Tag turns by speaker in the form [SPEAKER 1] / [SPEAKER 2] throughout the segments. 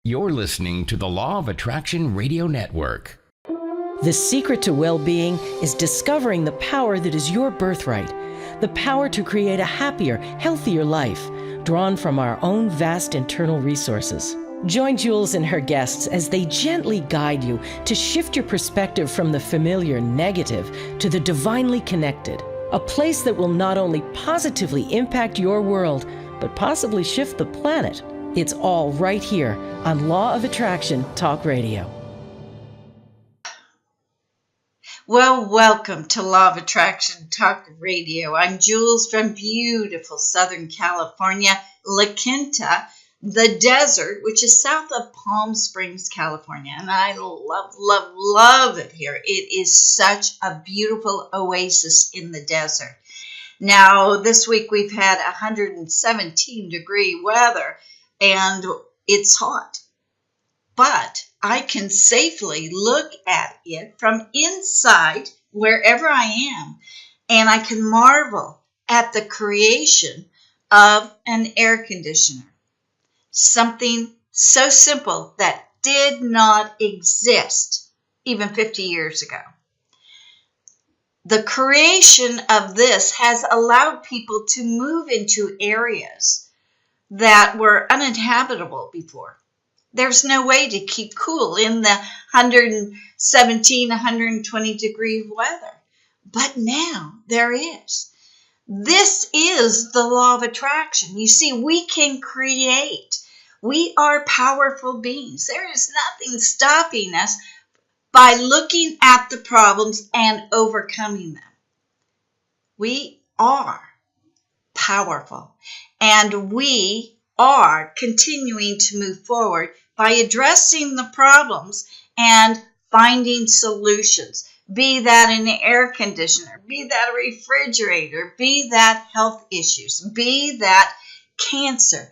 [SPEAKER 1] You're listening to the Law of Attraction Radio Network.
[SPEAKER 2] The secret to well-being is discovering the power that is your birthright, the power to create a happier, healthier life, drawn from our own vast internal resources. Join Jules and her guests as they gently guide you to shift your perspective from the familiar negative to the divinely connected, a place that will not only positively impact your world, but possibly shift the planet. It's all right here on Law of Attraction Talk Radio.
[SPEAKER 3] Well, welcome to Law of Attraction Talk Radio. I'm Jules from beautiful Southern California, La Quinta, the desert, which is south of Palm Springs, California. And I love it here. It is such a beautiful oasis in the desert. Now, this week we've had 117-degree weather, and it's hot. But I can safely look at it from inside wherever I am, and I can marvel at the creation of an air conditioner. Something so simple that did not exist even 50 years ago. The creation of this has allowed people to move into areas that were uninhabitable before. There's no way to keep cool in the 117, 120 degree weather. But now there is. This is the law of attraction. You see, we can create. We are powerful beings. There is nothing stopping us by looking at the problems and overcoming them. We are powerful, and we are continuing to move forward by addressing the problems and finding solutions. Be that an air conditioner, be that a refrigerator, be that health issues, be that cancer.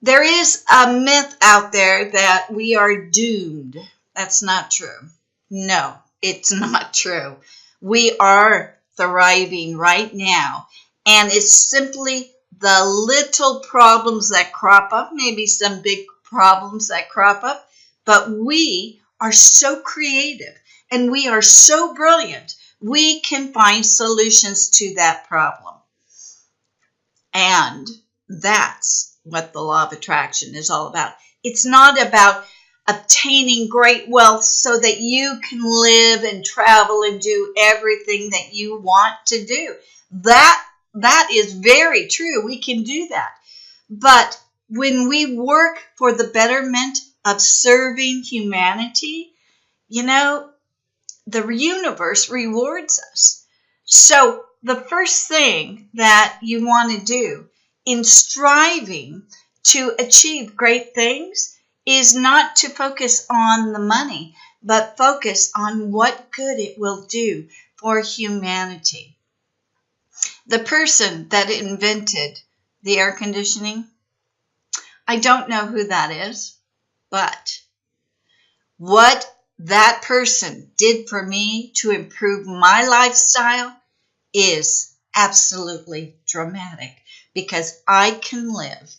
[SPEAKER 3] There is a myth out there that we are doomed. That's not true. No, it's not true. We are thriving right now, and it's simply the little problems that crop up, maybe some big problems that crop up, but we are so creative and we are so brilliant, we can find solutions to that problem. And that's what the law of attraction is all about. It's not about obtaining great wealth so that you can live and travel and do everything that you want to do. That is very true. We can do that. But when we work for the betterment of serving humanity, the universe rewards us. So the first thing that you want to do in striving to achieve great things is not to focus on the money, but focus on what good it will do for humanity. The person that invented the air conditioning, I don't know who that is, but what that person did for me to improve my lifestyle is absolutely dramatic, because I can live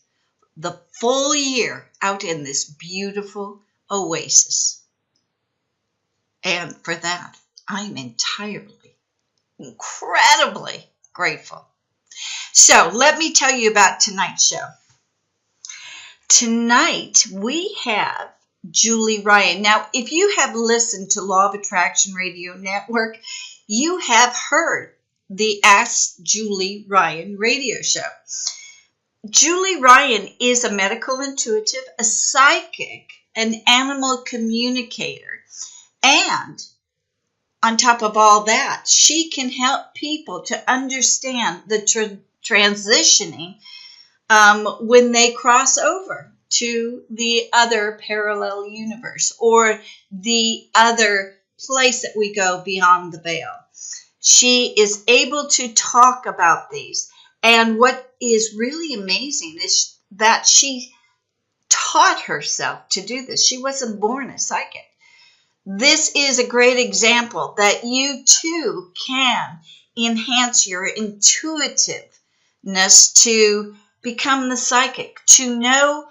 [SPEAKER 3] the full year out in this beautiful oasis. And for that, I'm incredibly grateful. So let me tell you about tonight's show. Tonight we have Julie Ryan. Now, if you have listened to Law of Attraction Radio Network, you have heard the Ask Julie Ryan radio show. Julie Ryan is a medical intuitive, a psychic, an animal communicator, and on top of all that, she can help people to understand the transitioning when they cross over to the other parallel universe or the other place that we go beyond the veil. She is able to talk about these. And what is really amazing is that she taught herself to do this. She wasn't born a psychic. This is a great example that you too can enhance your intuitiveness to become the psychic, to know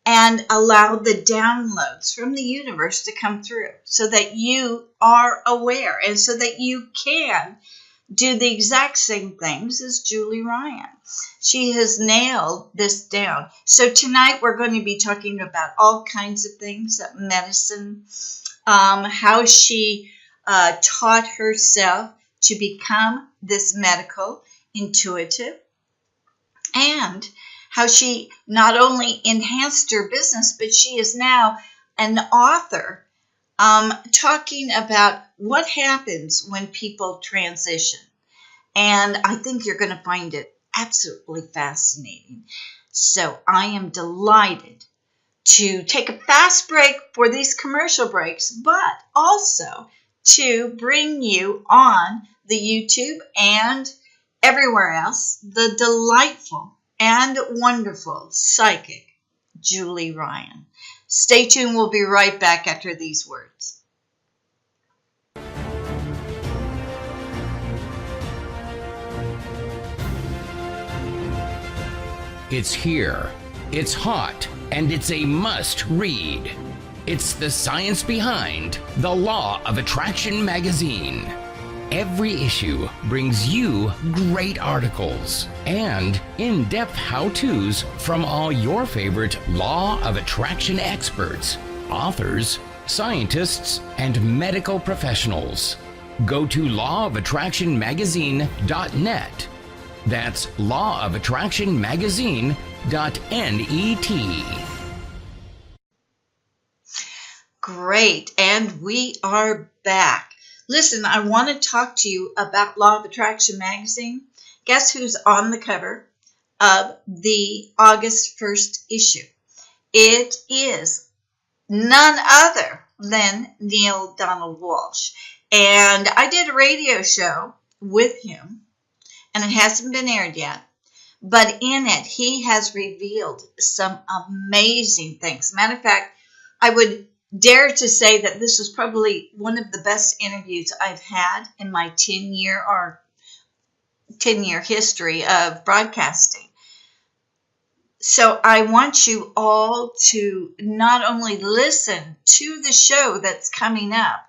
[SPEAKER 3] and allow the downloads from the universe to come through so that you are aware and so that you can do the exact same things as Julie Ryan. She has nailed this down. So tonight we're going to be talking about all kinds of things, medicine, how she taught herself to become this medical intuitive, and how she not only enhanced her business, but she is now an author talking about what happens when people transition. And I think you're going to find it absolutely fascinating. So I am delighted to take a fast break for these commercial breaks, but also to bring you on the YouTube and everywhere else the delightful and wonderful psychic Julie Ryan. Stay tuned. We'll be right back after these words.
[SPEAKER 1] It's here, it's hot, and it's a must read. It's the science behind The Law of Attraction magazine. Every issue brings you great articles and in-depth how-tos from all your favorite Law of Attraction experts, authors, scientists, and medical professionals. Go to lawofattractionmagazine.net. That's lawofattractionmagazine.net.
[SPEAKER 3] Great, and we are back. Listen, I want to talk to you about Law of Attraction magazine. Guess who's on the cover of the August 1st issue? It is none other than Neale Donald Walsch. And I did a radio show with him, and it hasn't been aired yet. But in it, he has revealed some amazing things. Matter of fact, I would dare to say that this was probably one of the best interviews I've had in my 10-year history of broadcasting. So I want you all to not only listen to the show that's coming up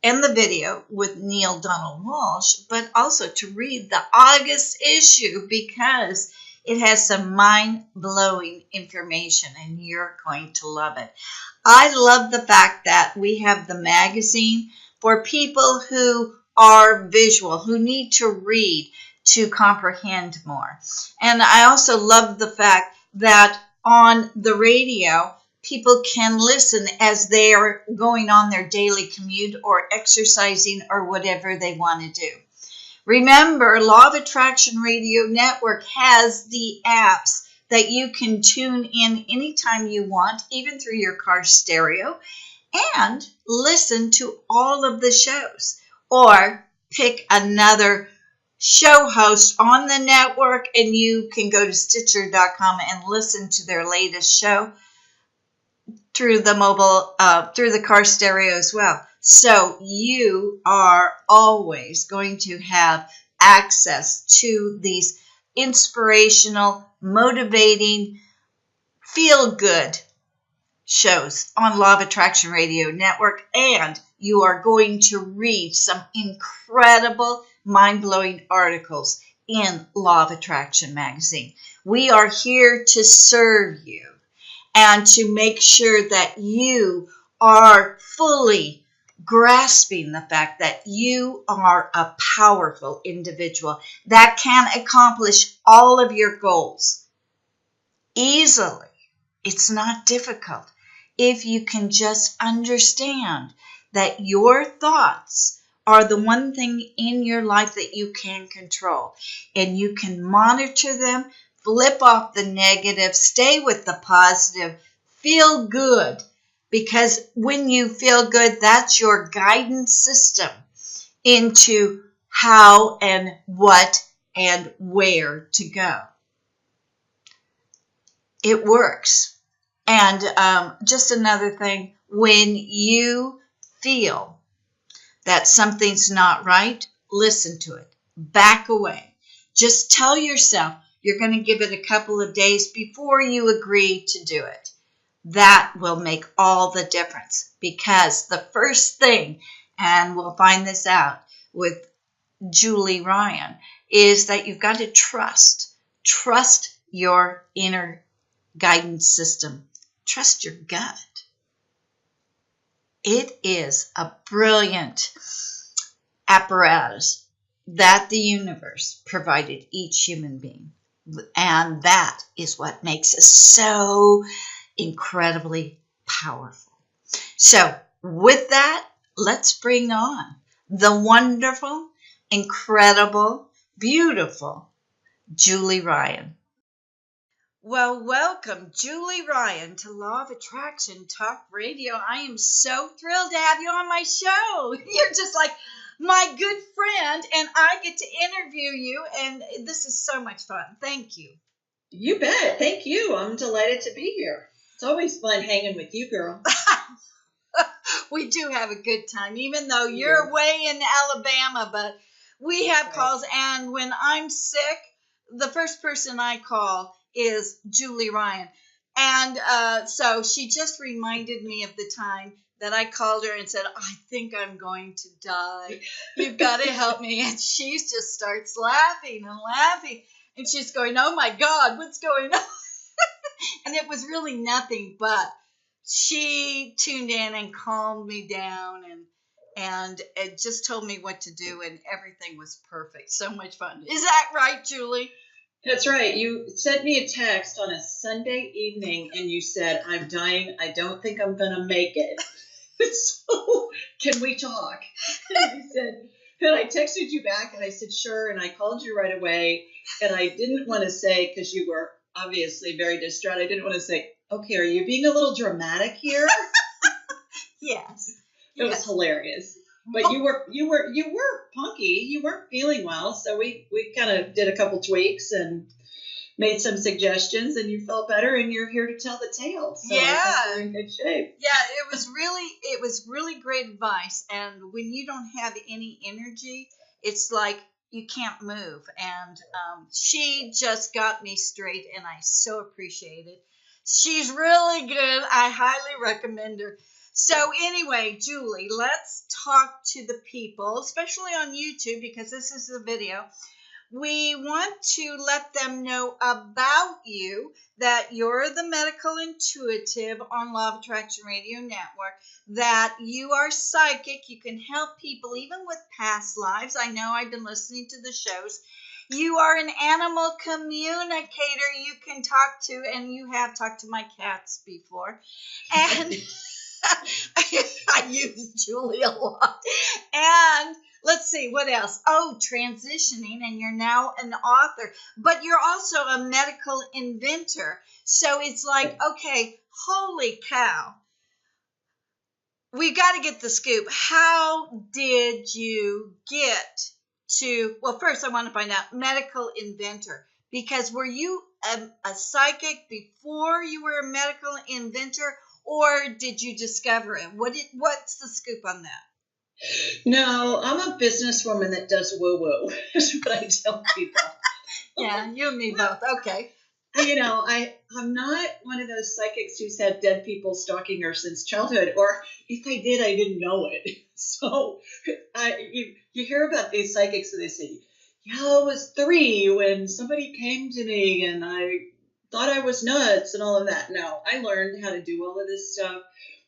[SPEAKER 3] and the video with Neale Donald Walsch, but also to read the August issue because it has some mind-blowing information and you're going to love it. I love the fact that we have the magazine for people who are visual, who need to read to comprehend more. And I also love the fact that on the radio, people can listen as they are going on their daily commute or exercising or whatever they want to do. Remember, Law of Attraction Radio Network has the apps that you can tune in anytime you want, even through your car stereo, and listen to all of the shows. Or pick another show host on the network, and you can go to Stitcher.com and listen to their latest show through the mobile, through the car stereo as well. So you are always going to have access to these inspirational, motivating, feel-good shows on Law of Attraction Radio Network, and you are going to read some incredible, mind-blowing articles in Law of Attraction magazine. We are here to serve you and to make sure that you are fully grasping the fact that you are a powerful individual that can accomplish all of your goals easily. It's not difficult if you can just understand that your thoughts are the one thing in your life that you can control, and you can monitor them, flip off the negative, stay with the positive, feel good. Because when you feel good, that's your guidance system into how and what and where to go. It works. And just another thing, when you feel that something's not right, listen to it. Back away. Just tell yourself you're going to give it a couple of days before you agree to do it. That will make all the difference, because the first thing, and we'll find this out with Julie Ryan, is that you've got to trust your inner guidance system, trust your gut. It is a brilliant apparatus that the universe provided each human being. And that is what makes us so incredibly powerful. So with that, let's bring on the wonderful, incredible, beautiful Julie Ryan. Well, welcome, Julie Ryan, to Law of Attraction Talk Radio. I am so thrilled to have you on my show. You're just like my good friend, and I get to interview you, and this is so much fun. Thank you.
[SPEAKER 4] You bet. Thank you. I'm delighted to be here. It's always fun hanging with you, girl.
[SPEAKER 3] We do have a good time, even though you're way in Alabama, but we have calls, and when I'm sick, the first person I call is Julie Ryan. And so she just reminded me of the time that I called her and said, I think I'm going to die. You've got to help me. And she just starts laughing and laughing. And she's going, oh my God, what's going on? And it was really nothing, but she tuned in and calmed me down and it just told me what to do, and everything was perfect. So much fun. Is that right, Julie?
[SPEAKER 4] That's right. You sent me a text on a Sunday evening and you said, I'm dying. I don't think I'm going to make it. So can we talk? And I texted you back and I said, sure. And I called you right away. And I didn't want to say, because you were obviously very distraught, I didn't want to say, okay, are you being a little dramatic here?
[SPEAKER 3] Yes.
[SPEAKER 4] It was hilarious. But you were punky. You weren't feeling well. So we kind of did a couple tweaks and made some suggestions, and you felt better, and you're here to tell the tale. So
[SPEAKER 3] yeah.
[SPEAKER 4] I think you're in good shape.
[SPEAKER 3] Yeah, it was really great advice. And when you don't have any energy, it's like you can't move. And she just got me straight, and I so appreciate it. She's really good. I highly recommend her. So anyway, Julie, let's talk to the people, especially on YouTube, because this is a video. We want to let them know about you, that you're the medical intuitive on Law of Attraction Radio Network, that you are psychic. You can help people even with past lives. I know I've been listening to the shows. You are an animal communicator you can talk to, and you have talked to my cats before. And I use Julie a lot. And let's see, what else? Oh, transitioning, and you're now an author, but you're also a medical inventor. So it's like, okay, holy cow. We've got to get the scoop. How did you get to, well, first I want to find out, medical inventor, because were you a psychic before you were a medical inventor, or did you discover it? What's the scoop on that?
[SPEAKER 4] No, I'm a businesswoman that does woo-woo, is what I tell people.
[SPEAKER 3] Yeah, you and me both. Okay.
[SPEAKER 4] I'm not one of those psychics who's had dead people stalking her since childhood, or if I did, I didn't know it. So you hear about these psychics and they say, yeah, I was 3 when somebody came to me and I thought I was nuts and all of that. No, I learned how to do all of this stuff.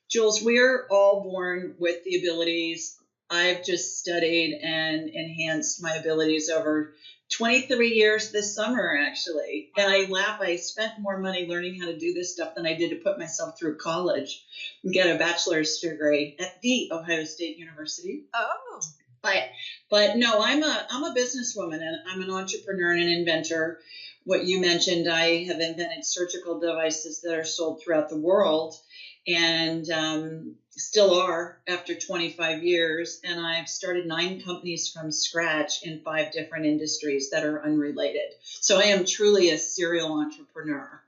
[SPEAKER 4] Jules, we're all born with the abilities. I've just studied and enhanced my abilities over 23 years this summer, actually. And I laugh. I spent more money learning how to do this stuff than I did to put myself through college and get a bachelor's degree at the Ohio State University.
[SPEAKER 3] Oh.
[SPEAKER 4] But no, I'm a businesswoman, and I'm an entrepreneur and an inventor. What you mentioned, I have invented surgical devices that are sold throughout the world, and still are after 25 years. And I've started 9 companies from scratch in 5 different industries that are unrelated. So I am truly a serial entrepreneur.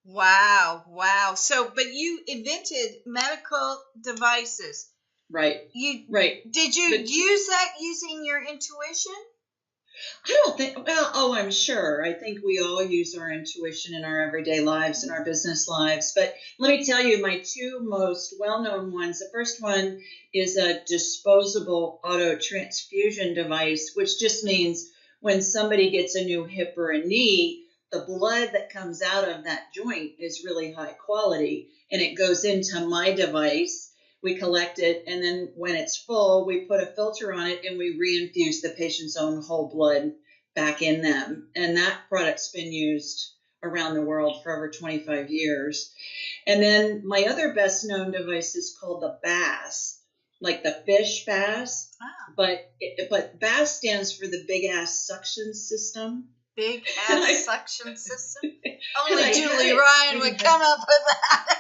[SPEAKER 3] Wow. So, but you invented medical devices.
[SPEAKER 4] Right. Right.
[SPEAKER 3] Did you use that using your intuition?
[SPEAKER 4] I don't think, well, oh, I'm sure. I think we all use our intuition in our everyday lives and our business lives. But let me tell you, my two most well-known ones. The first one is a disposable auto transfusion device, which just means when somebody gets a new hip or a knee, the blood that comes out of that joint is really high quality, and it goes into my device. We collect it, and then when it's full, we put a filter on it and we reinfuse the patient's own whole blood back in them. And that product's been used around the world for over 25 years. And then my other best known device is called the BASS, like the fish bass.
[SPEAKER 3] Wow.
[SPEAKER 4] But BASS stands for the big ass suction system.
[SPEAKER 3] Big ass suction system. Only
[SPEAKER 4] I
[SPEAKER 3] Julie
[SPEAKER 4] had it.
[SPEAKER 3] Ryan would come up with that.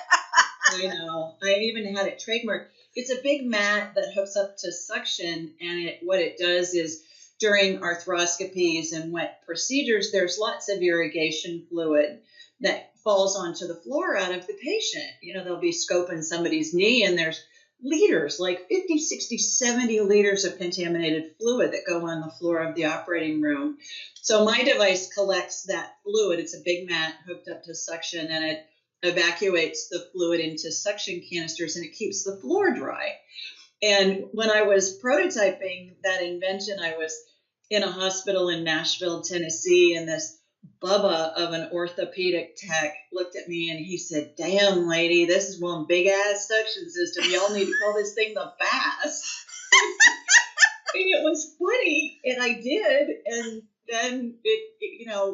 [SPEAKER 4] I know. I even had it trademarked. It's a big mat that hooks up to suction, and what it does is during arthroscopies and wet procedures, there's lots of irrigation fluid that falls onto the floor out of the patient. You know, they'll be scoping somebody's knee, and there's liters, like 50, 60, 70 liters of contaminated fluid that go on the floor of the operating room. So my device collects that fluid. It's a big mat hooked up to suction, and it evacuates the fluid into suction canisters, and it keeps the floor dry. And when I was prototyping that invention, I was in a hospital in Nashville, Tennessee, and this Bubba of an orthopedic tech looked at me and he said, "Damn, lady, this is one big ass suction system. Y'all need to call this thing the BASS." And it was funny, and I did. And then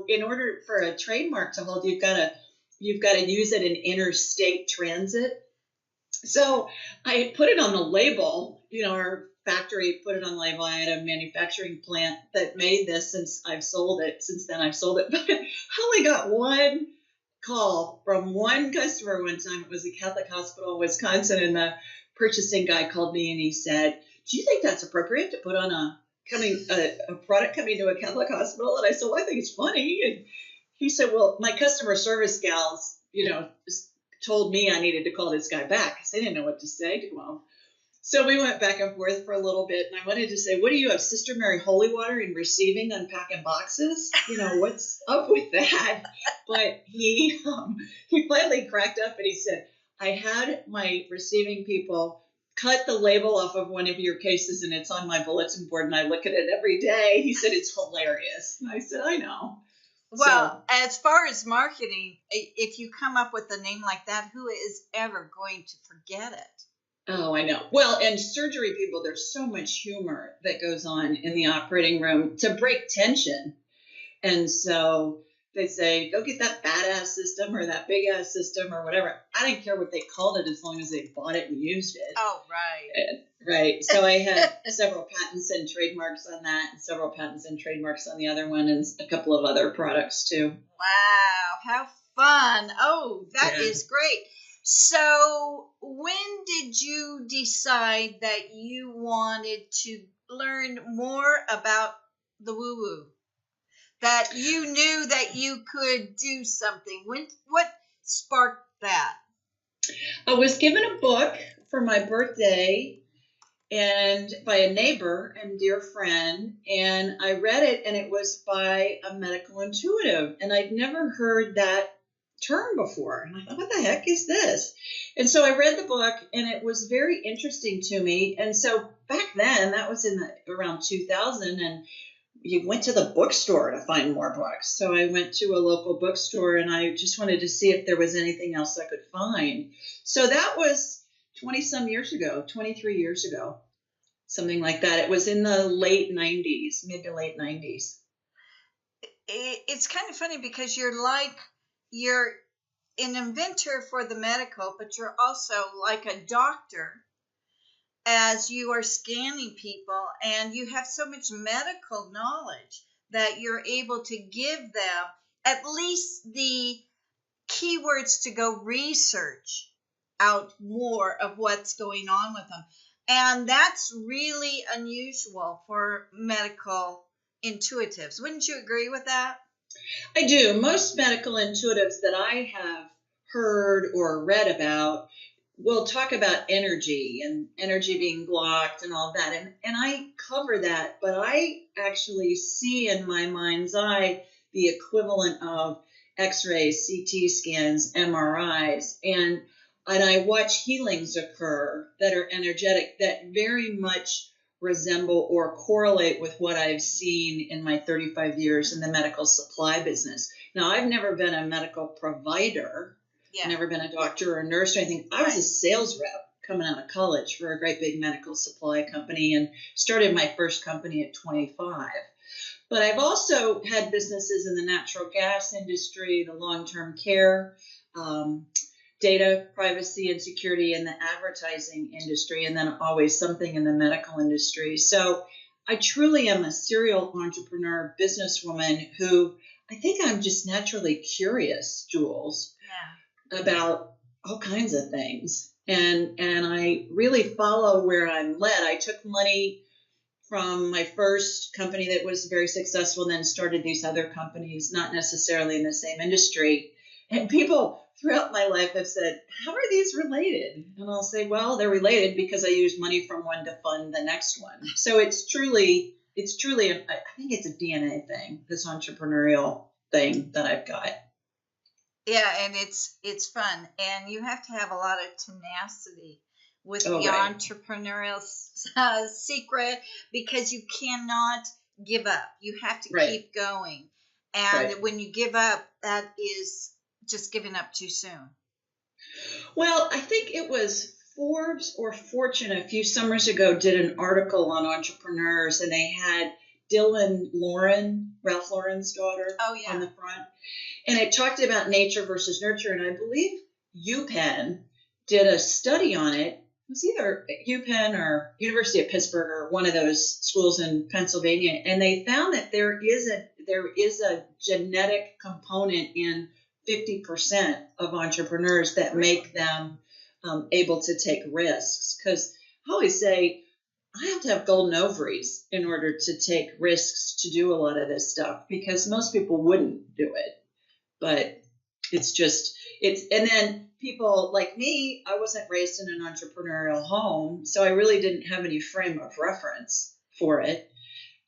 [SPEAKER 4] in order for a trademark to hold, you've got to use it in interstate transit. So I put it on the label. Our factory put it on the label. I had a manufacturing plant that made this. Since then I've sold it. But I only got one call from one customer one time. It was a Catholic hospital in Wisconsin, and the purchasing guy called me and he said, "Do you think that's appropriate to put on a product coming to a Catholic hospital?" And I said, "Well, I think it's funny." And he said, "Well, my customer service gals, told me I needed to call this guy back because they didn't know what to say to him." So we went back and forth for a little bit, and I wanted to say, "What do you have, Sister Mary Holy Water in receiving, unpacking boxes? What's up with that?" But he finally cracked up and he said, "I had my receiving people cut the label off of one of your cases, and it's on my bulletin board, and I look at it every day." He said, "It's hilarious." And I said, "I know."
[SPEAKER 3] Well, as far as marketing, if you come up with a name like that, who is ever going to forget it?
[SPEAKER 4] Oh, I know. Well, and surgery people, there's so much humor that goes on in the operating room to break tension. And so they say, "Go get that badass system or that big ass system or whatever." I didn't care what they called it as long as they bought it and used it.
[SPEAKER 3] Oh, right.
[SPEAKER 4] Right. So I had several patents and trademarks on that, and several patents and trademarks on the other one, and a couple of other products too.
[SPEAKER 3] Wow, how fun. Oh, that is great. So when did you decide that you wanted to learn more about the woo-woo? That you knew that you could do something? What sparked that?
[SPEAKER 4] I was given a book for my birthday and by a neighbor and dear friend, and I read it, and it was by a medical intuitive, and I'd never heard that term before. And I thought, what the heck is this? And so I read the book, and it was very interesting to me. And so back then, that was in around 2000, and you went to the bookstore to find more books. So I went to a local bookstore, and I just wanted to see if there was anything else I could find. So that was 20-some years ago, 23 years ago, something like that. It was in the late 90s, mid to late 90s.
[SPEAKER 3] It's kind of funny because you're an inventor for the medical, but you're also like a doctor as you are scanning people, and you have so much medical knowledge that you're able to give them at least the keywords to go research out more of what's going on with them. And that's really unusual for medical intuitives. Wouldn't you agree with that?
[SPEAKER 4] I do. Most medical intuitives that I have heard or read about we'll talk about energy and energy being blocked and all that. And I cover that, but I actually see in my mind's eye the equivalent of X-rays, CT scans, MRIs, and I watch healings occur that are energetic that very much resemble or correlate with what I've seen in my 35 years in the medical supply business. Now, I've never been a medical provider.
[SPEAKER 3] Yeah.
[SPEAKER 4] Never been a doctor or a nurse or anything. I was a sales rep coming out of college for a great big medical supply company and started my first company at 25. But I've also had businesses in the natural gas industry, the long-term care, data privacy and security in the advertising industry, and then always something in the medical industry. So I truly am a serial entrepreneur, businesswoman who I think I'm just naturally curious, Jules.
[SPEAKER 3] Yeah.
[SPEAKER 4] About all kinds of things. And I really follow where I'm led. I took money from my first company that was very successful and then started these other companies, not necessarily in the same industry. And people throughout my life have said, how are these related? And I'll say, well, they're related because I use money from one to fund the next one. So it's truly, I think it's a DNA thing, this entrepreneurial thing that I've got.
[SPEAKER 3] Yeah, and it's fun, and you have to have a lot of tenacity with the
[SPEAKER 4] Right.
[SPEAKER 3] entrepreneurial secret, because you cannot give up. You have to
[SPEAKER 4] Right.
[SPEAKER 3] keep going, and
[SPEAKER 4] Right.
[SPEAKER 3] when you give up, that is just giving up too soon.
[SPEAKER 4] Well, I think it was Forbes or Fortune a few summers ago did an article on entrepreneurs, and they had Dylan Lauren, Ralph Lauren's daughter,
[SPEAKER 3] Oh, yeah.
[SPEAKER 4] on the front. And it talked about nature versus nurture. And I believe UPenn did a study on it. It was either UPenn or University of Pittsburgh or one of those schools in Pennsylvania. And they found that there is a genetic component in 50% of entrepreneurs that make them able to take risks. Because I always say, I have to have golden ovaries in order to take risks to do a lot of this stuff, because most people wouldn't do it. But and then people like me, I wasn't raised in an entrepreneurial home, so I really didn't have any frame of reference for it.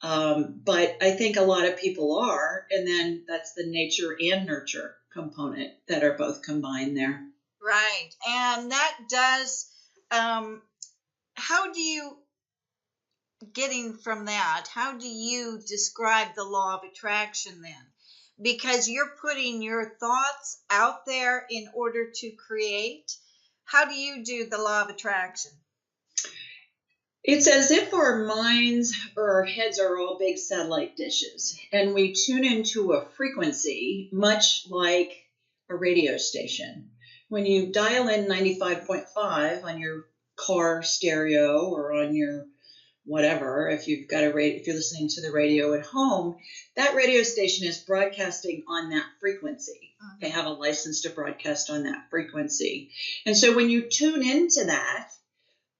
[SPEAKER 4] But I think a lot of people are, and then that's the nature and nurture component that are both combined there.
[SPEAKER 3] Right, and that does. How do you, getting from that? How do you describe the law of attraction then? Because you're putting your thoughts out there in order to create. How do you do the law of attraction?
[SPEAKER 4] It's as if our minds or our heads are all big satellite dishes, and we tune into a frequency much like a radio station. When you dial in 95.5 on your car stereo or on your whatever, if you've got if you're listening to the radio at home, that radio station is broadcasting on that frequency. They have a license to broadcast on that frequency. And so when you tune into that,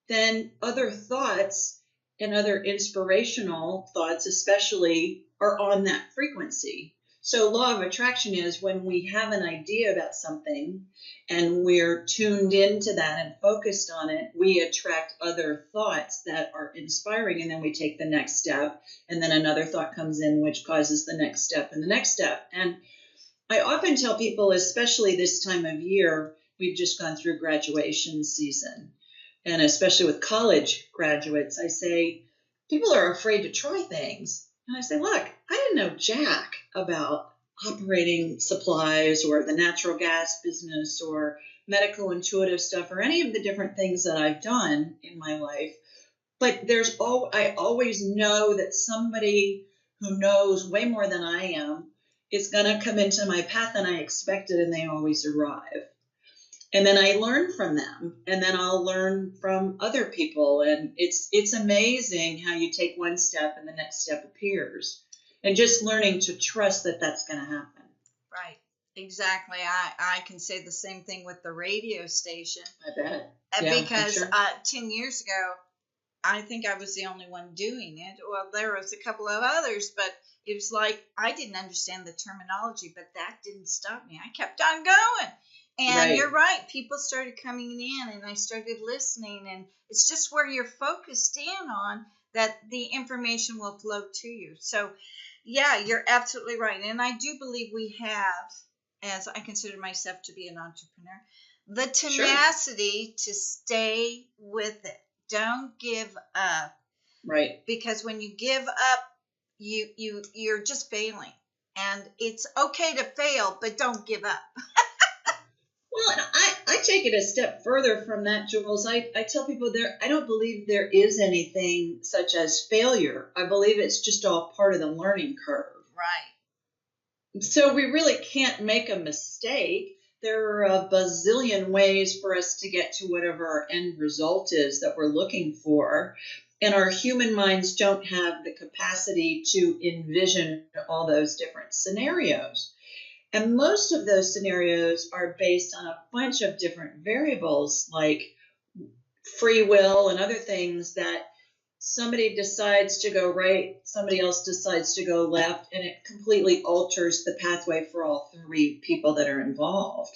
[SPEAKER 4] then other thoughts and other inspirational thoughts especially are on that frequency. So law of attraction is when we have an idea about something and we're tuned into that and focused on it, we attract other thoughts that are inspiring, and then we take the next step, and then another thought comes in which causes the next step and the next step. And I often tell people, especially this time of year, we've just gone through graduation season, and especially with college graduates, I say, people are afraid to try things. And I say, look, I didn't know jack about operating supplies or the natural gas business or medical intuitive stuff or any of the different things that I've done in my life. But I always know that somebody who knows way more than I am is going to come into my path than I expected, and they always arrive. And then I learn from them, and then I'll learn from other people. And it's amazing how you take one step and the next step appears. And just learning to trust that that's going to happen.
[SPEAKER 3] Right, exactly. I can say the same thing with the radio station.
[SPEAKER 4] I bet. Yeah,
[SPEAKER 3] because
[SPEAKER 4] sure.
[SPEAKER 3] 10 years ago, I think I was the only one doing it. Well, there was a couple of others, but it was like I didn't understand the terminology, but that didn't stop me. I kept on going. And
[SPEAKER 4] Right.
[SPEAKER 3] you're right. People started coming in and I started listening. And it's just where you're focused in on that the information will flow to you. So, yeah, you're absolutely right. And I do believe we have, as I consider myself to be an entrepreneur, the
[SPEAKER 4] Sure.
[SPEAKER 3] tenacity to stay with it. Don't give up.
[SPEAKER 4] Right.
[SPEAKER 3] Because when you give up, you're just failing. And it's okay to fail, but don't give up.
[SPEAKER 4] Well, and I take it a step further from that, Jules. I tell people I don't believe there is anything such as failure. I believe it's just all part of the learning curve.
[SPEAKER 3] Right.
[SPEAKER 4] So we really can't make a mistake. There are a bazillion ways for us to get to whatever our end result is that we're looking for. And our human minds don't have the capacity to envision all those different scenarios. And most of those scenarios are based on a bunch of different variables like free will and other things that somebody decides to go right, somebody else decides to go left, and it completely alters the pathway for all three people that are involved.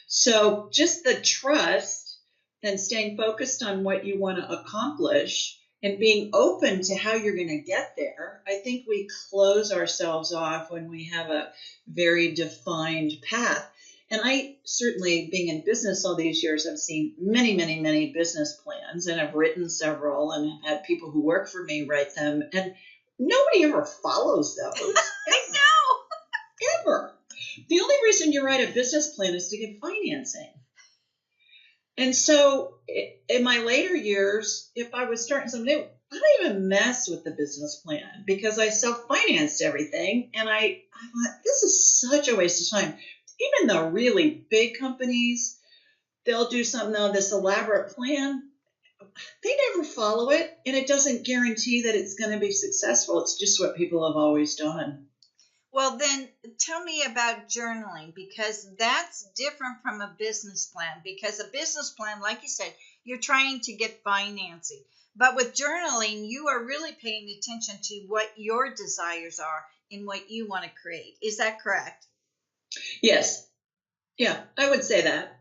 [SPEAKER 4] So just the trust and staying focused on what you want to accomplish and being open to how you're going to get there, I think we close ourselves off when we have a very defined path. And I certainly, being in business all these years, I've seen many, many, many business plans, and I've written several, and have had people who work for me write them, and nobody ever follows those.
[SPEAKER 3] I know.
[SPEAKER 4] Ever. The only reason you write a business plan is to get financing. And so in my later years, if I was starting something new, I don't even mess with the business plan because I self-financed everything. And I thought, this is such a waste of time. Even the really big companies, they'll do something on this elaborate plan. They never follow it. And it doesn't guarantee that it's going to be successful. It's just what people have always done.
[SPEAKER 3] Well, then tell me about journaling, because that's different from a business plan. Because a business plan, like you said, you're trying to get financing. But with journaling, you are really paying attention to what your desires are and what you want to create. Is that correct?
[SPEAKER 4] Yes. Yeah, I would say that.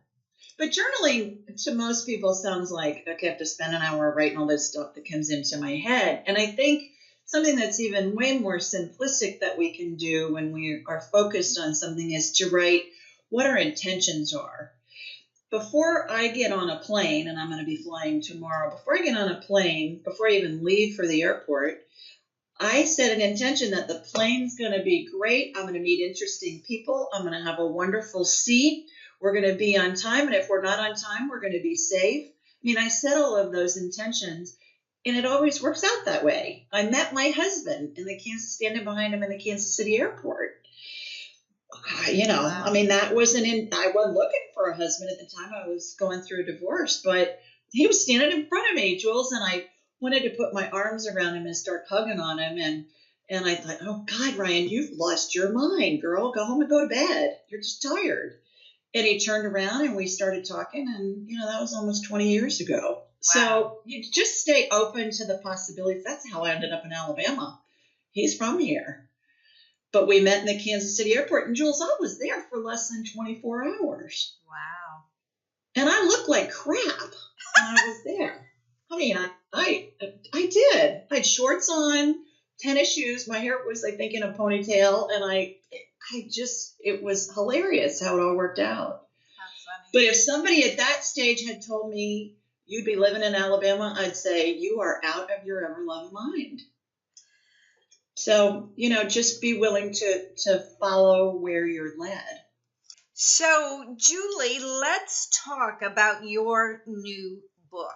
[SPEAKER 4] But journaling to most people sounds like, okay, I have to spend an hour writing all this stuff that comes into my head. And I think something that's even way more simplistic that we can do when we are focused on something is to write what our intentions are. Before I get on a plane, and I'm going to be flying tomorrow, before I get on a plane, before I even leave for the airport, I set an intention that the plane's going to be great. I'm going to meet interesting people. I'm going to have a wonderful seat. We're going to be on time. And if we're not on time, we're going to be safe. I mean, I set all of those intentions. And it always works out that way. I met my husband standing behind him in the Kansas City airport.
[SPEAKER 3] Wow.
[SPEAKER 4] I mean, I wasn't looking for a husband at the time. I was going through a divorce, but he was standing in front of me, Jules, and I wanted to put my arms around him and start hugging on him. And I thought, oh, God, Ryan, you've lost your mind, girl. Go home and go to bed. You're just tired. And he turned around and we started talking. And, that was almost 20 years ago.
[SPEAKER 3] Wow.
[SPEAKER 4] So you just stay open to the possibilities. That's how I ended up in Alabama. He's from here. But we met in the Kansas City airport. And Jules, I was there for less than 24 hours.
[SPEAKER 3] Wow.
[SPEAKER 4] And I looked like crap when I was there. I mean, I did. I had shorts on, tennis shoes. My hair was, I think, in a ponytail. And it was hilarious how it all worked out.
[SPEAKER 3] That's funny.
[SPEAKER 4] But if somebody at that stage had told me you'd be living in Alabama, I'd say you are out of your ever-loving mind. So, just be willing to follow where you're led.
[SPEAKER 3] So, Julie, let's talk about your new book.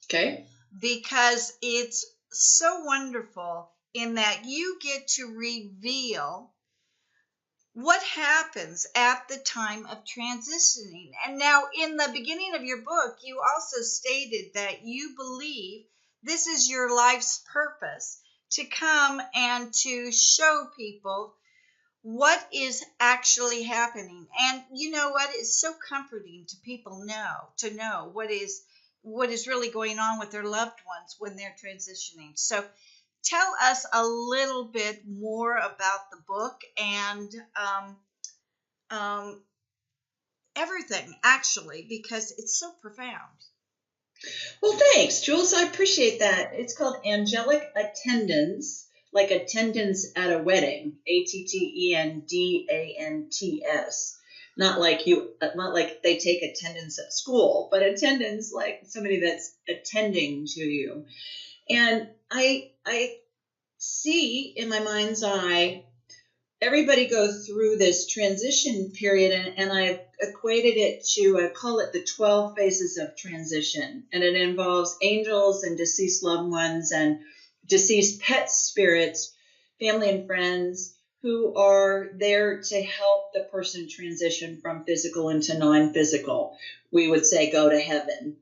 [SPEAKER 4] Okay.
[SPEAKER 3] Because it's so wonderful in that you get to reveal what happens at the time of transitioning. And now, in the beginning of your book, you also stated that you believe this is your life's purpose, to come and to show people what is actually happening. And you know what? It's so comforting to people to know what is really going on with their loved ones when they're transitioning. So tell us a little bit more about the book and everything, actually, because it's so profound.
[SPEAKER 4] Well, thanks, Jules. I appreciate that. It's called angelic attendance, like attendance at a wedding. attendants. Not like they take attendance at school, but attendance like somebody that's attending to you. And I see in my mind's eye everybody goes through this transition period, and I've equated it to, I call it the 12 phases of transition. And it involves angels and deceased loved ones and deceased pet spirits, family and friends who are there to help the person transition from physical into non-physical. We would say go to heaven.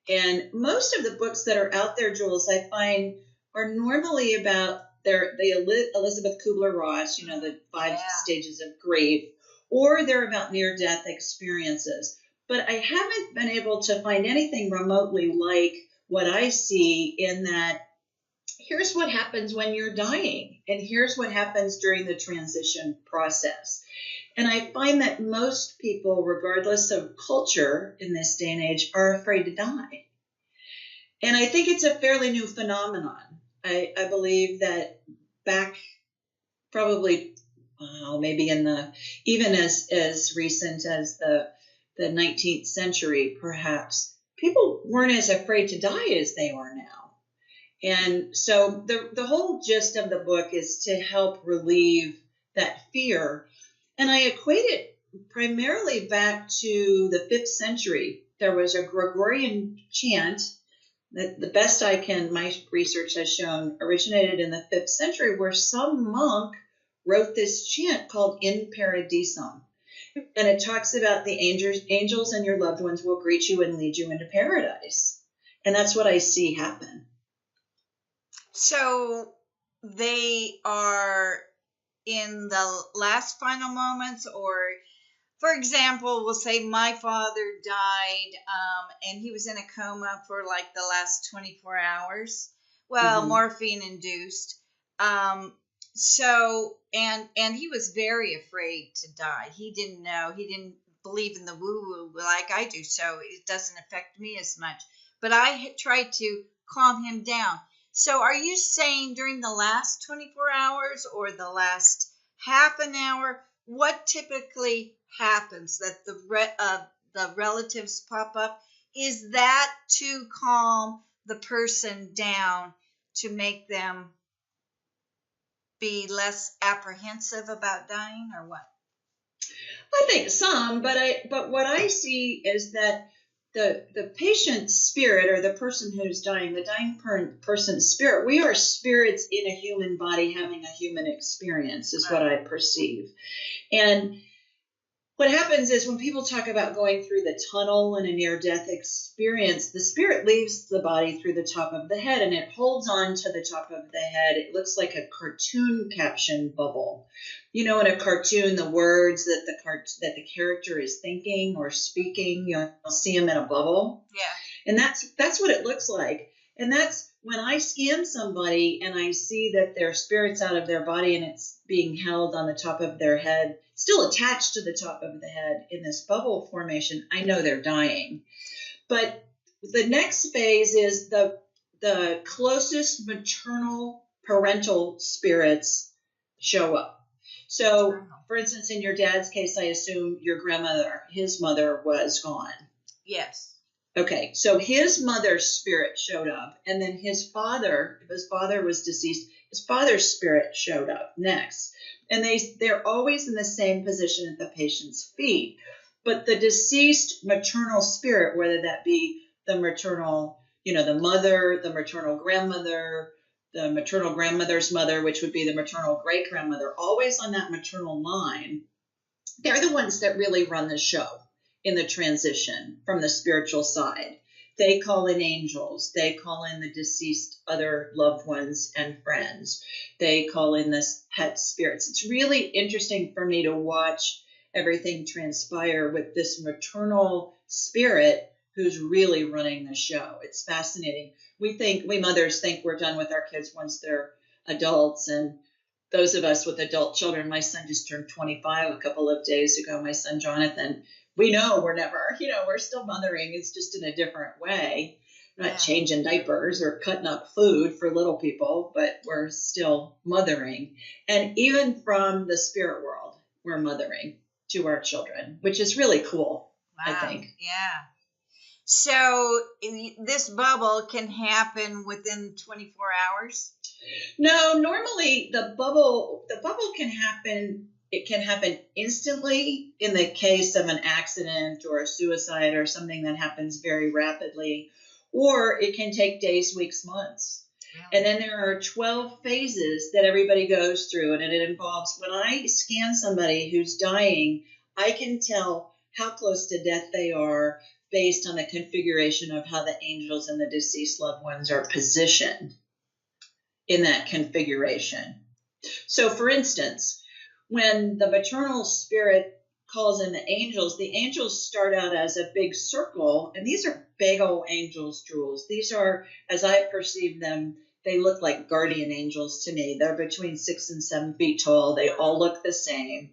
[SPEAKER 4] And most of the books that are out there, Jules, I find are normally about the Elizabeth Kubler-Ross, the 5 stages of grief, or they're about near-death experiences. But I haven't been able to find anything remotely like what I see in that here's what happens when you're dying, and here's what happens during the transition process. And I find that most people, regardless of culture in this day and age, are afraid to die. And I think it's a fairly new phenomenon. I believe that back probably maybe even as recent as the 19th century, perhaps, people weren't as afraid to die as they are now. And so the whole gist of the book is to help relieve that fear. And I equate it primarily back to the 5th century. There was a Gregorian chant that, the best I can, my research has shown, originated in the 5th century, where some monk wrote this chant called In Paradisum. And it talks about the angels and your loved ones will greet you and lead you into paradise. And that's what I see happen.
[SPEAKER 3] So they are in the last final moments, or, for example, we'll say my father died and he was in a coma for like the last 24 hours. Well, morphine induced. So, and he was very afraid to die. He didn't know, he didn't believe in the woo-woo like I do, so it doesn't affect me as much. But I tried to calm him down. So are you saying during the last 24 hours or the last half an hour, what typically happens that the relatives pop up? Is that to calm the person down to make them be less apprehensive about dying, or what?
[SPEAKER 4] I think some, but what I see is that the patient's spirit, or the person who's dying, the dying person's spirit, we are spirits in a human body having a human experience, is what I perceive. And what happens is when people talk about going through the tunnel in a near-death experience, the spirit leaves the body through the top of the head, and it holds on to the top of the head. It looks like a cartoon caption bubble. In a cartoon, the words that the character is thinking or speaking, you'll see them in a bubble.
[SPEAKER 3] Yeah.
[SPEAKER 4] And that's what it looks like. And that's when I scan somebody and I see that their spirit's out of their body and it's being held on the top of their head, still attached to the top of the head in this bubble formation, I know they're dying. But the next phase is the closest maternal parental spirits show up. So, for instance, in your dad's case, I assume your grandmother, his mother, was gone.
[SPEAKER 3] Yes.
[SPEAKER 4] Okay, so his mother's spirit showed up, and then his father, if his father was deceased, his father's spirit showed up next. And they're always in the same position at the patient's feet. But the deceased maternal spirit, whether that be the maternal, the mother, the maternal grandmother, the maternal grandmother's mother, which would be the maternal great-grandmother, always on that maternal line, they're the ones that really run the show in the transition from the spiritual side. They call in angels. They call in the deceased other loved ones and friends. They call in this pet spirits. It's really interesting for me to watch everything transpire with this maternal spirit who's really running the show. It's fascinating. We mothers think we're done with our kids once they're adults, and those of us with adult children, my son just turned 25 a couple of days ago, my son Jonathan. we know we're never, we're still mothering. It's just in a different way. We're not changing diapers or cutting up food for little people, but we're still mothering. And even from the spirit world, we're mothering to our children, which is really cool, I think.
[SPEAKER 3] Yeah. So this bubble can happen within 24 hours?
[SPEAKER 4] No, normally the bubble can happen. It can happen instantly in the case of an accident or a suicide or something that happens very rapidly, or it can take days, weeks, months. Really? And then there are 12 phases that everybody goes through, and it involves, when I scan somebody who's dying, I can tell how close to death they are based on the configuration of how the angels and the deceased loved ones are positioned in that configuration. So, for instance, when the maternal spirit calls in the angels start out as a big circle, and these are big old angels, Jules. These are, as I perceive them, they look like guardian angels to me. They're between 6 and 7 feet tall. They all look the same,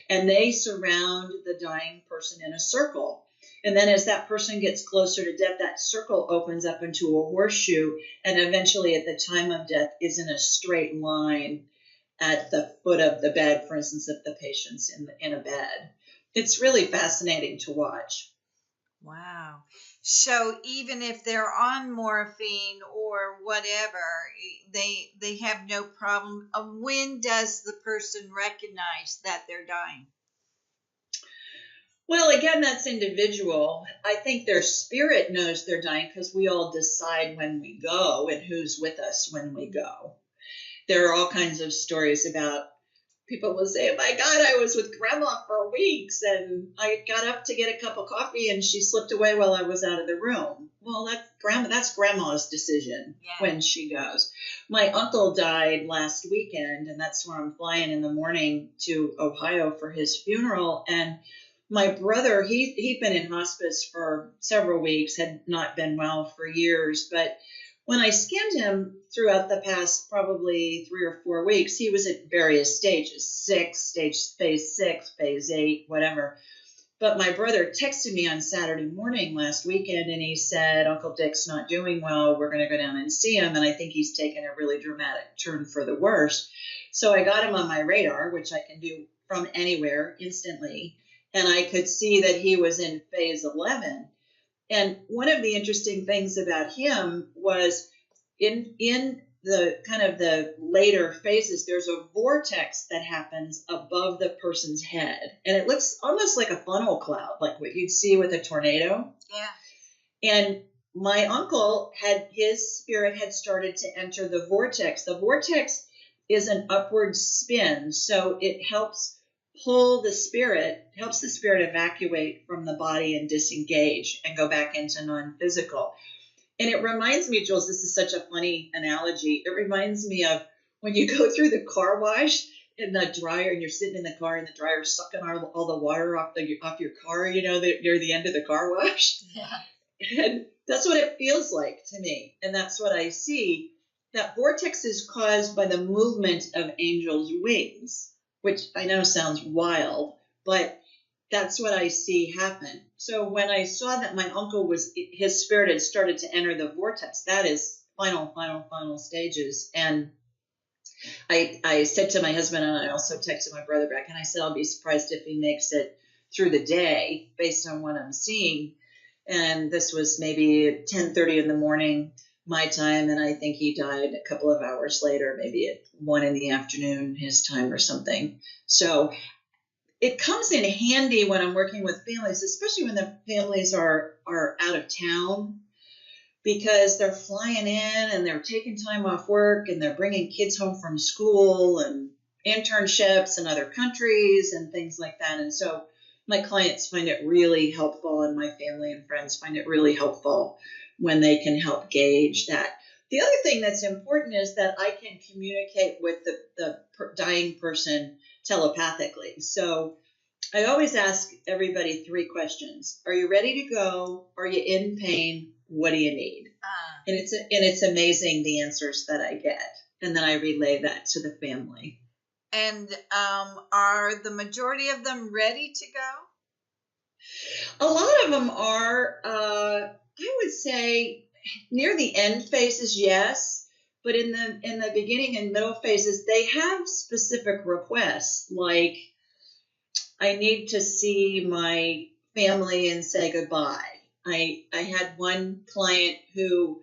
[SPEAKER 4] and they surround the dying person in a circle. And then as that person gets closer to death, that circle opens up into a horseshoe, and eventually at the time of death is in a straight line at the foot of the bed, for instance, if the patient's in a bed. It's really fascinating to watch.
[SPEAKER 3] Wow. So even if they're on morphine or whatever, they have no problem. When does the person recognize that they're dying?
[SPEAKER 4] Well, again, that's individual. I think their spirit knows they're dying because we all decide when we go and who's with us when we go. There are all kinds of stories about people will say, my God, I was with grandma for weeks and I got up to get a cup of coffee and she slipped away while I was out of the room. Well, that's grandma's decision when she goes. My uncle died last weekend, and that's where I'm flying in the morning to Ohio for his funeral. And my brother, he'd been in hospice for several weeks, had not been well for years, but when I scanned him throughout the past probably 3 or 4 weeks, he was at various stages, phase 6, phase 8, whatever. But my brother texted me on Saturday morning last weekend, and he said, Uncle Dick's not doing well. We're going to go down and see him, and I think he's taken a really dramatic turn for the worse. So I got him on my radar, which I can do from anywhere instantly, and I could see that he was in phase 11. And one of the interesting things about him was in the kind of the later phases, there's a vortex that happens above the person's head. And it looks almost like a funnel cloud, like what you'd see with a tornado. Yeah. And my uncle his spirit had started to enter the vortex. The vortex is an upward spin, so it helps helps the spirit evacuate from the body and disengage and go back into non-physical. And it reminds me, Jules, this is such a funny analogy. It reminds me of when you go through the car wash in the dryer and you're sitting in the car and the dryer's sucking all the water off your car, near the end of the car wash. Yeah. And that's what it feels like to me. And that's what I see. That vortex is caused by the movement of angels' wings, which I know sounds wild, but that's what I see happen. So when I saw that my uncle his spirit had started to enter the vortex, that is final stages. And I said to my husband, and I also texted my brother back, and I said, I'll be surprised if he makes it through the day based on what I'm seeing. And this was maybe 10:30 in the morning, my time, and I think he died a couple of hours later, maybe at 1 in the afternoon his time or something. So it comes in handy when I'm working with families, especially when the families are out of town, because they're flying in and they're taking time off work and they're bringing kids home from school and internships in other countries and things like that. And so my clients find it really helpful, and my family and friends find it really helpful when they can help gauge that. The other thing that's important is that I can communicate with the dying person telepathically. So I always ask everybody 3 questions. Are you ready to go? Are you in pain? What do you need? And it's amazing the answers that I get. And then I relay that to the family.
[SPEAKER 3] And are the majority of them ready to go?
[SPEAKER 4] A lot of them are, I would say, near the end phases, yes, but in the beginning and middle phases, they have specific requests, like I need to see my family and say goodbye. I had one client who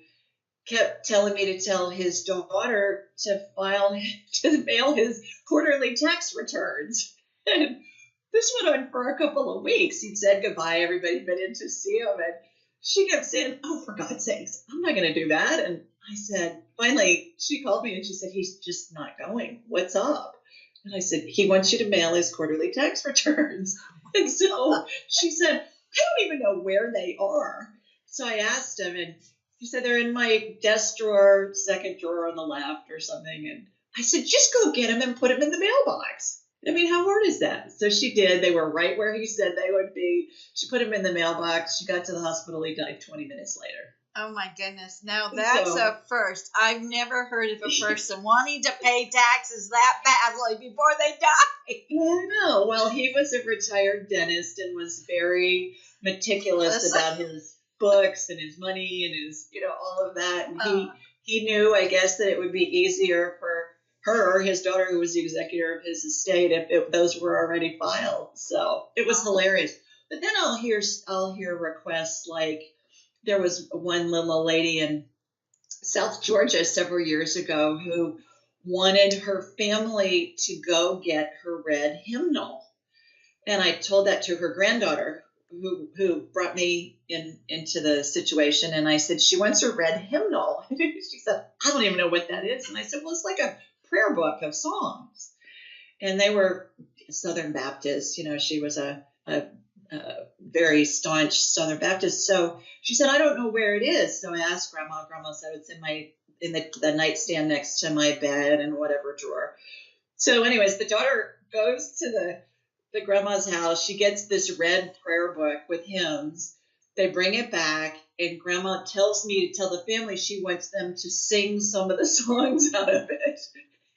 [SPEAKER 4] kept telling me to tell his daughter to mail his quarterly tax returns. And this went on for a couple of weeks. He'd said goodbye, everybody been in to see him, and she kept saying, "Oh, for God's sakes, I'm not going to do that." And I said, finally, she called me and she said, "He's just not going. What's up?" And I said, "He wants you to mail his quarterly tax returns." And so she said, "I don't even know where they are." So I asked him, and he said, "They're in my desk drawer, second drawer on the left or something." And I said, "Just go get them and put them in the mailbox." I mean, how hard is that? So she did. They were right where he said they would be. She put them in the mailbox. She got to the hospital. He died 20 minutes later.
[SPEAKER 3] Oh my goodness. Now that's a first. I've never heard of a person wanting to pay taxes that badly before they die.
[SPEAKER 4] I know. Well, he was a retired dentist and was very meticulous about his books and his money and his, all of that. And he knew, I guess, that it would be easier for her, his daughter, who was the executor of his estate, if those were already filed. So it was hilarious. But then I'll hear requests like, there was one little lady in South Georgia several years ago who wanted her family to go get her red hymnal. And I told that to her granddaughter, who brought me into the situation. And I said, she wants her red hymnal. She said, "I don't even know what that is." And I said, "Well, it's like a prayer book of songs." And they were Southern Baptist. She was a very staunch Southern Baptist. So she said, "I don't know where it is." So I asked Grandma. Grandma said, "It's in the nightstand next to my bed and whatever drawer." So anyways, the daughter goes to the grandma's house. She gets this red prayer book with hymns. They bring it back, and Grandma tells me to tell the family she wants them to sing some of the songs out of it.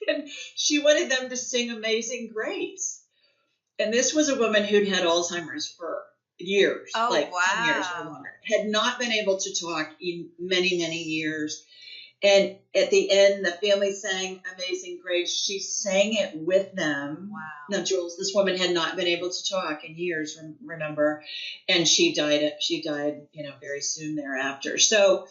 [SPEAKER 4] And she wanted them to sing Amazing Grace. And this was a woman who'd had Alzheimer's for years, 10 years or longer, had not been able to talk in many, many years. And at the end, the family sang Amazing Grace. She sang it with them.
[SPEAKER 3] Wow.
[SPEAKER 4] Now, Jules, this woman had not been able to talk in years, remember, and she died, very soon thereafter. So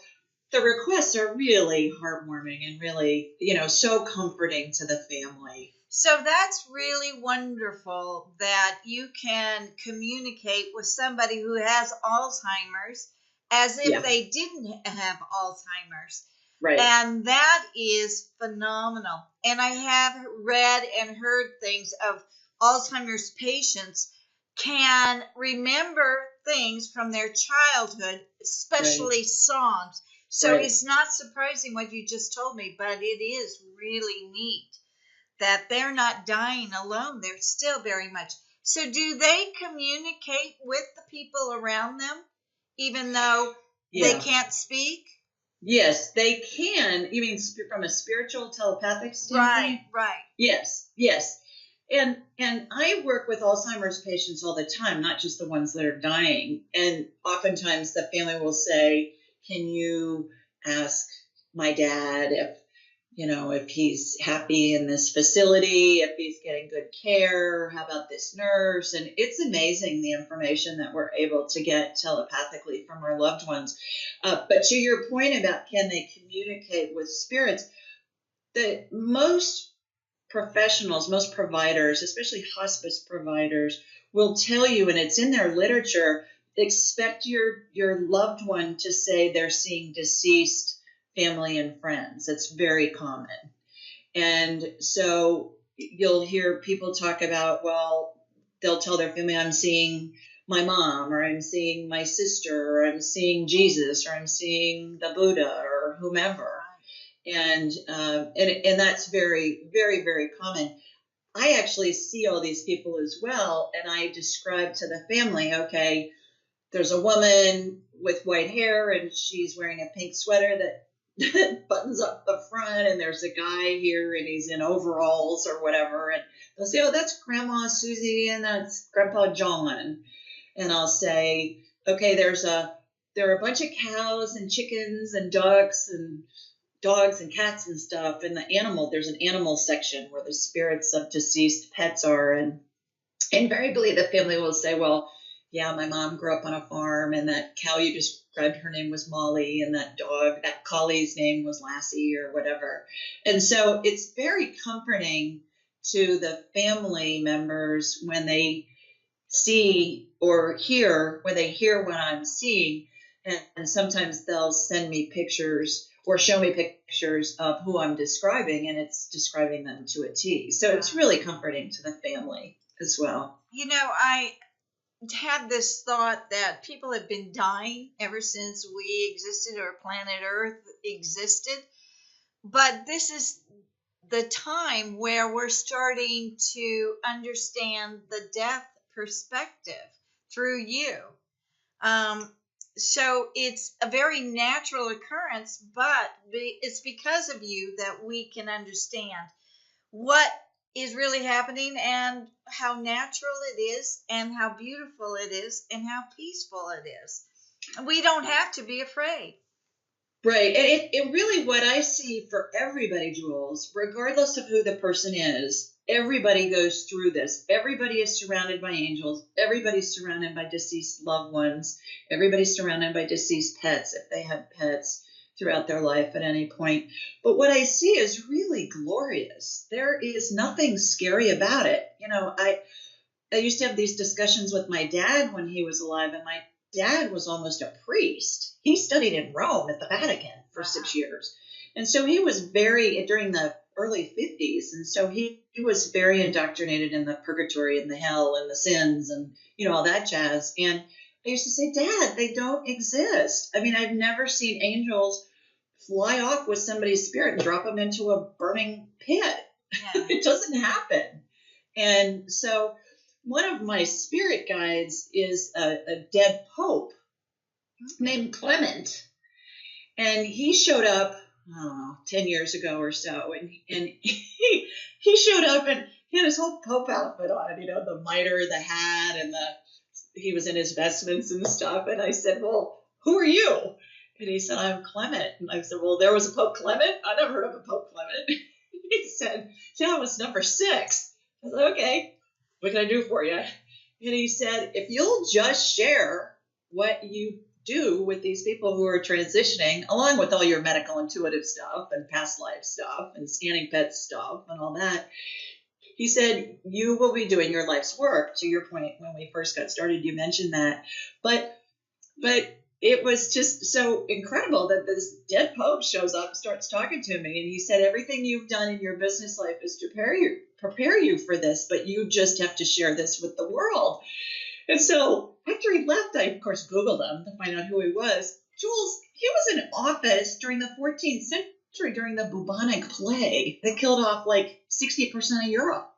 [SPEAKER 4] the requests are really heartwarming and really, so comforting to the family.
[SPEAKER 3] So that's really wonderful that you can communicate with somebody who has Alzheimer's as if they didn't have Alzheimer's.
[SPEAKER 4] Right.
[SPEAKER 3] And that is phenomenal. And I have read and heard things of Alzheimer's patients can remember things from their childhood, especially songs. So it's not surprising what you just told me, but it is really neat that they're not dying alone. They're still very much. So do they communicate with the people around them, even though they can't speak?
[SPEAKER 4] Yes, they can. You mean from a spiritual telepathic standpoint?
[SPEAKER 3] Right.
[SPEAKER 4] Yes. And I work with Alzheimer's patients all the time, not just the ones that are dying. And oftentimes the family will say, "Can you ask my dad if he's happy in this facility, if he's getting good care, how about this nurse?" And it's amazing the information that we're able to get telepathically from our loved ones. But to your point about can they communicate with spirits, the most professionals, most providers, especially hospice providers, will tell you, and it's in their literature, expect your loved one to say they're seeing deceased family and friends. It's very common. And so you'll hear people talk about, well, they'll tell their family, "I'm seeing my mom," or "I'm seeing my sister," or "I'm seeing Jesus," or "I'm seeing the Buddha," or whomever. And that's very, very, very common. I actually see all these people as well, and I describe to the family, okay, there's a woman with white hair, and she's wearing a pink sweater that buttons up the front, and there's a guy here, and he's in overalls or whatever, and they'll say, "Oh, that's Grandma Susie, and that's Grandpa John." and I'll say, okay, there are a bunch of cows and chickens and ducks and dogs and cats and stuff, and there's an animal section where the spirits of deceased pets are, and invariably the family will say, well, yeah, my mom grew up on a farm, and that cow you described, her name was Molly, and that collie's name was Lassie or whatever. And so it's very comforting to the family members when they see or hear, when they hear what I'm seeing, and sometimes they'll send me pictures or show me pictures of who I'm describing, and it's describing them to a T. So it's really comforting to the family as well.
[SPEAKER 3] You know, I had this thought that people have been dying ever since we existed, or planet Earth existed. But this is the time where we're starting to understand the death perspective through you. So it's a very natural occurrence, but it's because of you that we can understand what is really happening and how natural it is and how beautiful it is and how peaceful it is. We don't have to be afraid.
[SPEAKER 4] Right. And it really, what I see for everybody, Jules, regardless of who the person is, everybody goes through this. Everybody is surrounded by angels. Everybody's surrounded by deceased loved ones. Everybody's surrounded by deceased pets, if they had pets throughout their life at any point. But what I see is really glorious. There is nothing scary about it. You know, I used to have these discussions with my dad when he was alive, and my dad was almost a priest. He studied in Rome at the Vatican for 6 years. And so he was during the early 50s. And so he was very indoctrinated in the purgatory and the hell and the sins and, all that jazz. And I used to say, Dad, they don't exist. I mean, I've never seen angels fly off with somebody's spirit and drop them into a burning pit. Yeah. It doesn't happen. And so one of my spirit guides is a dead pope named Clement. And he showed up, 10 years ago or so. And he showed up and he had his whole pope outfit on, the mitre, the hat, and he was in his vestments and stuff. And I said, well, who are you? And he said, I'm Clement. And I said, well, there was a Pope Clement? I never heard of a Pope Clement. He said, yeah, it was number 6. I said, okay, what can I do for you? And he said, if you'll just share what you do with these people who are transitioning, along with all your medical intuitive stuff and past life stuff and scanning pet stuff and all that, he said, you will be doing your life's work. To your point, when we first got started, you mentioned that. But it was just so incredible that this dead pope shows up and starts talking to me. And he said, everything you've done in your business life is to prepare you for this, but you just have to share this with the world. And so after he left, I, of course, Googled him to find out who he was. Jules, he was in office during the 14th century during the bubonic plague that killed off like 60% of Europe.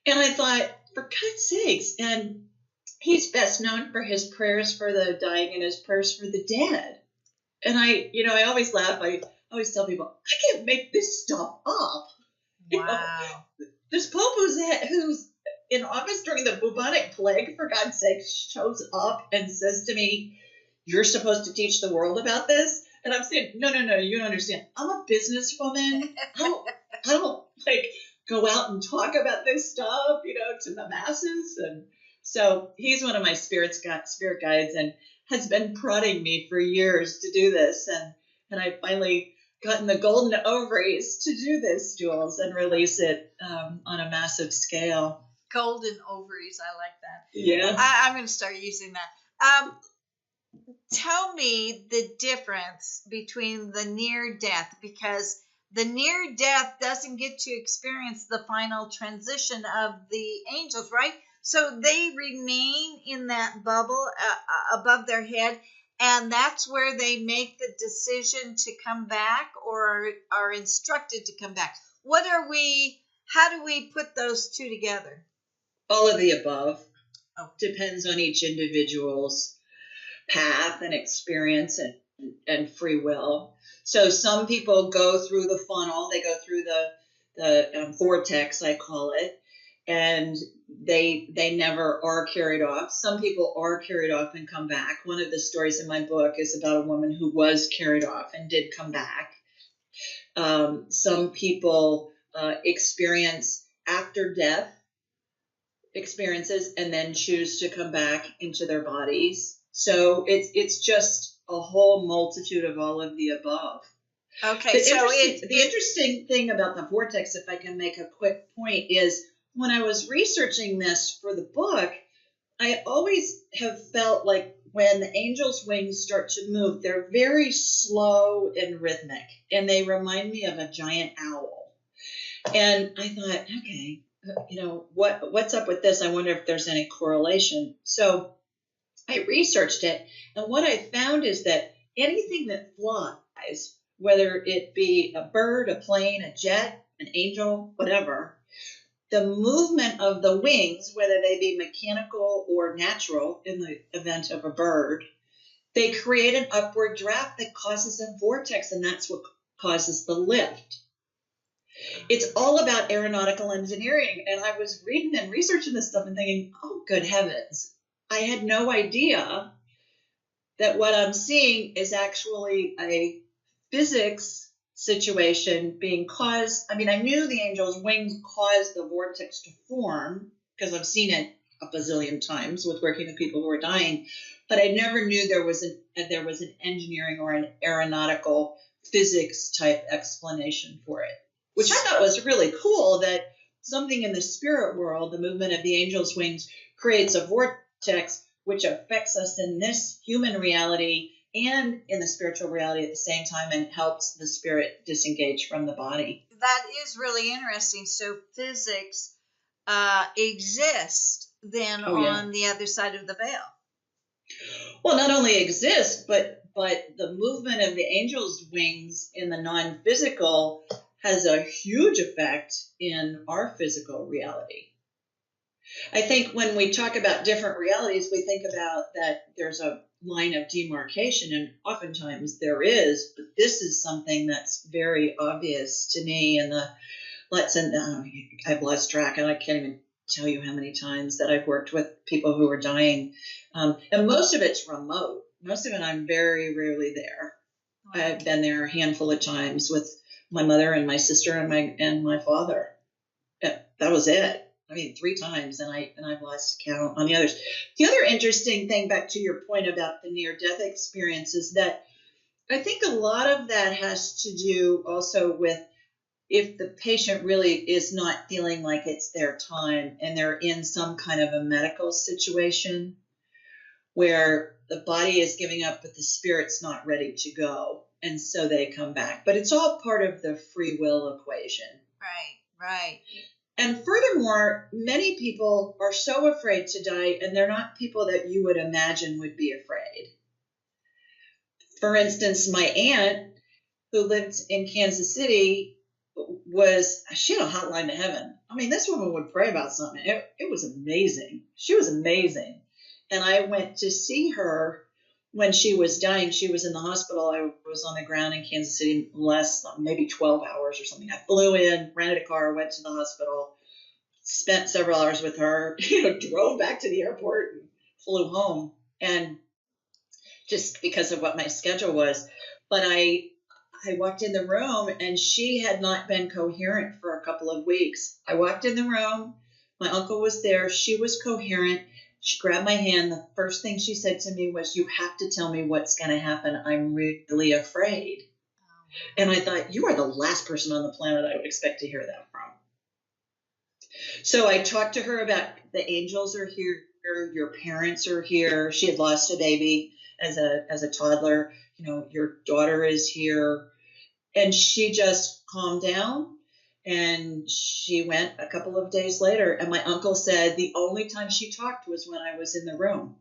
[SPEAKER 4] And I thought, for God's sakes, and he's best known for his prayers for the dying and his prayers for the dead. And I always laugh. I always tell people, I can't make this stuff up.
[SPEAKER 3] Wow.
[SPEAKER 4] This pope who's in office during the bubonic plague, for God's sake, shows up and says to me, you're supposed to teach the world about this? And I'm saying, no, you don't understand. I'm a businesswoman. I don't go out and talk about this stuff, to the masses. And so he's one of my spirit guides and has been prodding me for years to do this. And I finally gotten the golden ovaries to do this, Jules, and release it on a massive scale.
[SPEAKER 3] Golden ovaries, I like that.
[SPEAKER 4] Yeah.
[SPEAKER 3] I'm going to start using that. Tell me the difference between the near death, because the near death doesn't get to experience the final transition of the angels, right? So they remain in that bubble above their head, and that's where they make the decision to come back or are instructed to come back. How do we put those two together?
[SPEAKER 4] All of the above. Depends on each individual's path and experience and free will. So some people go through the funnel, they go through the vortex, I call it, and they never are carried off. Some people are carried off and come back. One of the stories in my book is about a woman who was carried off and did come back. Some people experience after death experiences and then choose to come back into their bodies. So it's just a whole multitude of all of the above.
[SPEAKER 3] Okay,
[SPEAKER 4] The interesting thing about the vortex, if I can make a quick point, is when I was researching this for the book, I always have felt like when the angel's wings start to move, they're very slow and rhythmic, and they remind me of a giant owl. And I thought, okay, what's up with this? I wonder if there's any correlation. So I researched it, and what I found is that anything that flies, whether it be a bird, a plane, a jet, an angel, whatever, the movement of the wings, whether they be mechanical or natural in the event of a bird, they create an upward draft that causes a vortex, and that's what causes the lift. It's all about aeronautical engineering, and I was reading and researching this stuff and thinking, oh, good heavens. I had no idea that what I'm seeing is actually a physics situation being caused. I mean, I knew the angel's wings caused the vortex to form because I've seen it a bazillion times with working with people who are dying, but I never knew there was an engineering or an aeronautical physics type explanation for it, which I thought was really cool, that something in the spirit world, the movement of the angel's wings, creates a vortex which affects us in this human reality and in the spiritual reality at the same time, and helps the spirit disengage from the body.
[SPEAKER 3] That is really interesting. So physics exists then on the other side of the veil.
[SPEAKER 4] Well, not only exists, but the movement of the angel's wings in the non-physical has a huge effect in our physical reality. I think when we talk about different realities, we think about that there's a line of demarcation, and oftentimes there is, but this is something that's very obvious to me. And I've lost track, and I can't even tell you how many times that I've worked with people who are dying, and most of it's remote. Most of it, I'm very rarely there. Wow. I've been there a handful of times with my mother and my sister and my father. That was it. I mean, 3 times, and I've lost count on the others. The other interesting thing, back to your point about the near-death experience, is that I think a lot of that has to do also with if the patient really is not feeling like it's their time and they're in some kind of a medical situation where the body is giving up but the spirit's not ready to go, and so they come back. But it's all part of the free will equation.
[SPEAKER 3] Right.
[SPEAKER 4] And furthermore, many people are so afraid to die, and they're not people that you would imagine would be afraid. For instance, my aunt, who lived in Kansas City, she had a hotline to heaven. I mean, this woman would pray about something. It was amazing. She was amazing. And I went to see her when she was dying. She was in the hospital. I was on the ground in Kansas City maybe 12 hours or something. I flew in, rented a car, went to the hospital, spent several hours with her, drove back to the airport and flew home. And just because of what my schedule was. But I walked in the room, and she had not been coherent for a couple of weeks. I walked in the room. My uncle was there. She was coherent. She grabbed my hand. The first thing she said to me was, "You have to tell me what's going to happen. I'm really afraid." And I thought, you are the last person on the planet I would expect to hear that from. So I talked to her about the angels are here. Your parents are here. She had lost a baby as a toddler. Your daughter is here. And she just calmed down. And she went a couple of days later, and my uncle said the only time she talked was when I was in the room.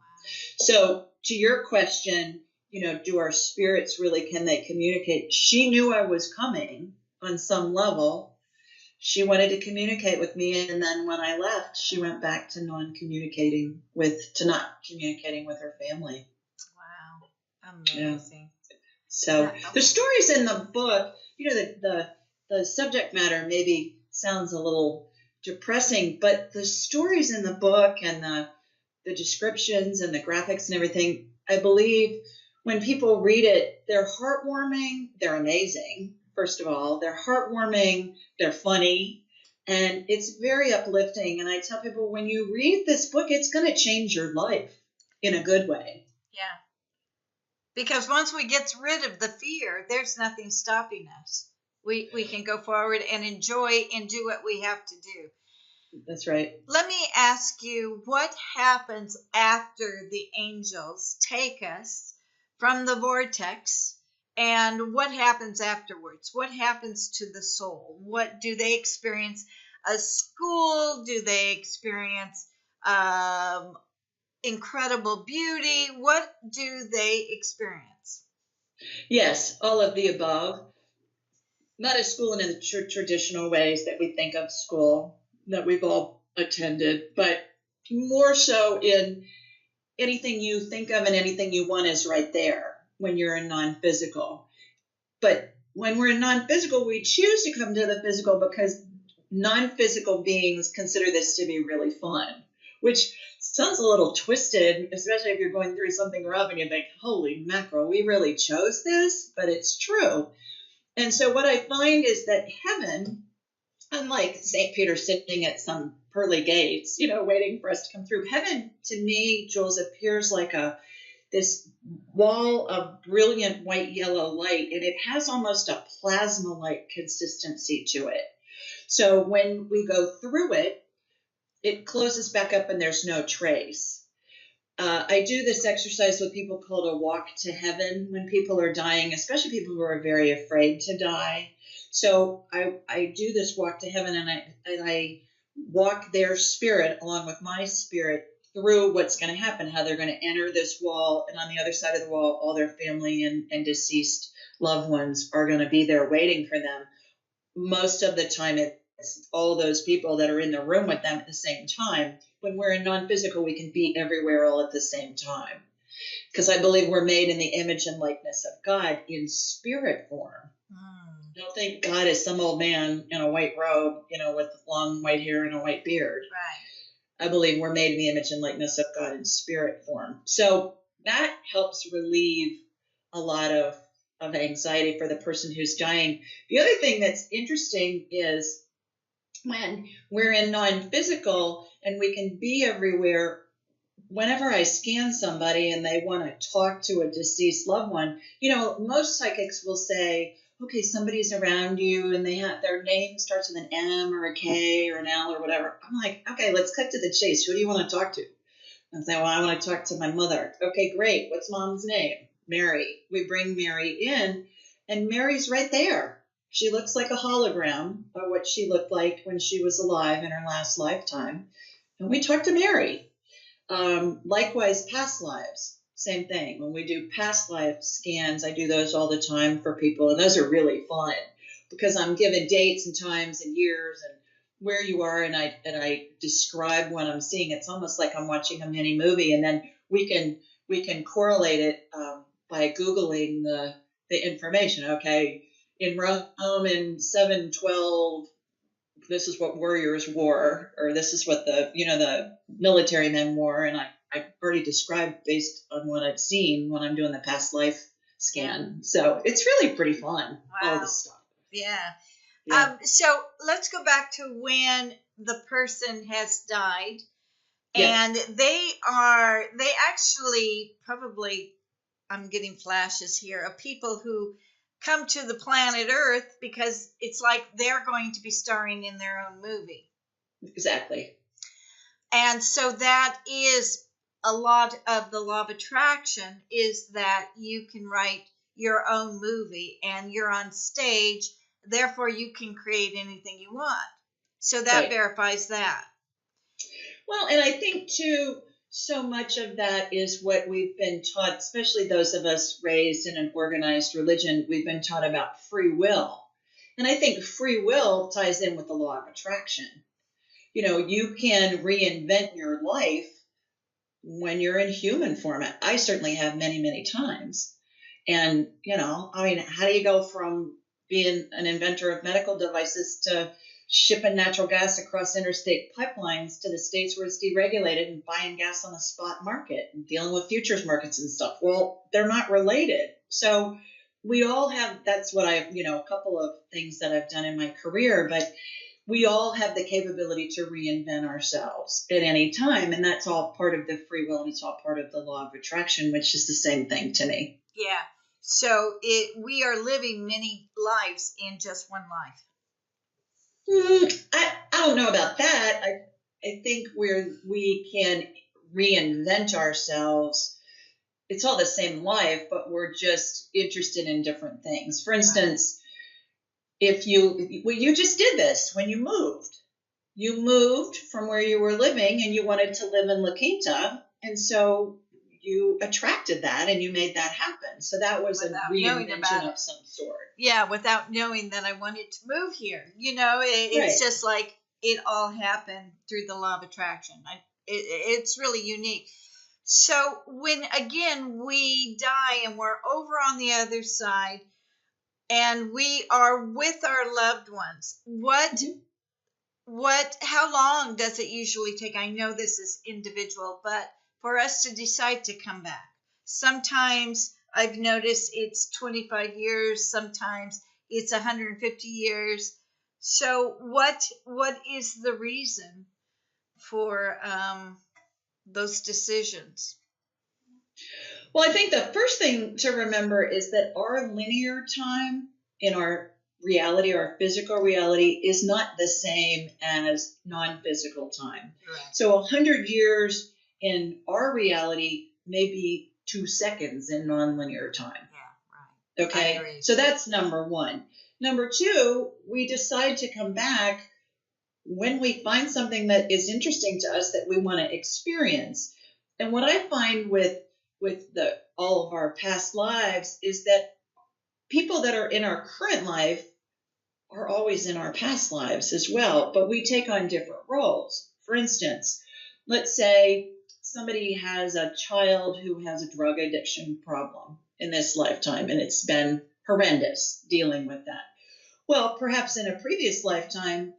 [SPEAKER 4] So to your question, do our spirits really, can they communicate? She knew I was coming on some level. She wanted to communicate with me, and then when I left, she went back to not communicating with her family.
[SPEAKER 3] Wow, amazing.
[SPEAKER 4] Yeah. So the stories in the book, the subject matter maybe sounds a little depressing, but the stories in the book and the descriptions and the graphics and everything, I believe when people read it, they're heartwarming, they're amazing, first of all. They're heartwarming, they're funny, and it's very uplifting. And I tell people, when you read this book, it's going to change your life in a good way.
[SPEAKER 3] Yeah. Because once we get rid of the fear, there's nothing stopping us. We can go forward and enjoy and do what we have to do.
[SPEAKER 4] That's right.
[SPEAKER 3] Let me ask you, what happens after the angels take us from the vortex, and what happens afterwards? What happens to the soul? What do they experience? A school? Do they experience incredible beauty? What do they experience?
[SPEAKER 4] Yes, all of the above. Not a school in the traditional ways that we think of school that we've all attended, but more so in anything you think of and anything you want is right there when you're in non-physical. But when we're in non-physical, we choose to come to the physical because non-physical beings consider this to be really fun, which sounds a little twisted, especially if you're going through something rough and you think, holy mackerel, we really chose this, but it's true. And so what I find is that heaven, unlike St. Peter sitting at some pearly gates, waiting for us to come through, heaven to me, Jules, appears like this wall of brilliant white yellow light, and it has almost a plasma-like consistency to it. So when we go through it, it closes back up and there's no trace. I do this exercise with people called a walk to heaven when people are dying, especially people who are very afraid to die. So I do this walk to heaven, and I walk their spirit along with my spirit through what's going to happen, how they're going to enter this wall, and on the other side of the wall, all their family and deceased loved ones are going to be there waiting for them. Most of the time, it's all those people that are in the room with them at the same time. When we're in non-physical, we can be everywhere all at the same time. Because I believe we're made in the image and likeness of God in spirit form. Don't think God is some old man in a white robe, with long white hair and a white beard.
[SPEAKER 3] Right.
[SPEAKER 4] I believe we're made in the image and likeness of God in spirit form. So that helps relieve a lot of anxiety for the person who's dying. The other thing that's interesting is when we're in non-physical and we can be everywhere, whenever I scan somebody and they want to talk to a deceased loved one, most psychics will say, okay, somebody's around you and their name starts with an M or a K or an L or whatever. I'm like, okay, let's cut to the chase. Who do you want to talk to? I say, well, I want to talk to my mother. Okay, great. What's mom's name? Mary. We bring Mary in, and Mary's right there. She looks like a hologram of what she looked like when she was alive in her last lifetime. And we talk to Mary. Likewise, past lives, same thing. When we do past life scans, I do those all the time for people, and those are really fun because I'm given dates and times and years and where you are, and I describe what I'm seeing. It's almost like I'm watching a mini movie, and then we can correlate it by Googling the information. Okay, in Rome in 712, this is what warriors wore, or this is what the military men wore, and I've already described based on what I've seen when I'm doing the past life scan. So it's really pretty fun.
[SPEAKER 3] Wow.
[SPEAKER 4] All this stuff.
[SPEAKER 3] Yeah.
[SPEAKER 4] Yeah.
[SPEAKER 3] So let's go back to when the person has died,
[SPEAKER 4] Yes.
[SPEAKER 3] and they actually probably, I'm getting flashes here of people who come to the planet Earth because it's like they're going to be starring in their own movie.
[SPEAKER 4] Exactly.
[SPEAKER 3] And so that is a lot of the law of attraction, is that you can write your own movie and you're on stage, therefore you can create anything you want. So that
[SPEAKER 4] Right.
[SPEAKER 3] verifies that.
[SPEAKER 4] Well, and I think too, so much of that is what we've been taught, especially those of us raised in an organized religion. We've been taught about free will. And I think free will ties in with the law of attraction. You can reinvent your life when you're in human format. I certainly have many, many times. And, how do you go from being an inventor of medical devices to shipping natural gas across interstate pipelines to the states where it's deregulated and buying gas on the spot market and dealing with futures markets and stuff. Well, they're not related. So we all have, that's what a couple of things that I've done in my career, but we all have the capability to reinvent ourselves at any time. And that's all part of the free will, and it's all part of the law of attraction, which is the same thing to me.
[SPEAKER 3] Yeah. So we are living many lives in just one life.
[SPEAKER 4] I don't know about that. I think we can reinvent ourselves. It's all the same life, but we're just interested in different things. For instance, if you just did this when you moved from where you were living and you wanted to live in La Quinta, and so you attracted that and you made that happen. So that was a reinvention of some sort.
[SPEAKER 3] Yeah, without knowing that I wanted to move here. It's just like it all happened through the law of attraction. It's really unique. So when, again, we die and we're over on the other side and we are with our loved ones, how long does it usually take? I know this is individual, but for us to decide to come back. Sometimes I've noticed it's 25 years, sometimes it's 150 years. So what is the reason for those decisions?
[SPEAKER 4] Well, I think the first thing to remember is that our linear time in our reality, our physical reality, is not the same as non-physical time.
[SPEAKER 3] Right.
[SPEAKER 4] So 100 years in our reality may be 2 seconds in non-linear time.
[SPEAKER 3] Yeah, right.
[SPEAKER 4] Okay, so that's number one. Number two, we decide to come back when we find something that is interesting to us that we want to experience. And what I find with all of our past lives is that people that are in our current life are always in our past lives as well, but we take on different roles. For instance, let's say somebody has a child who has a drug addiction problem in this lifetime, and it's been horrendous dealing with that. Well, perhaps in a previous lifetime,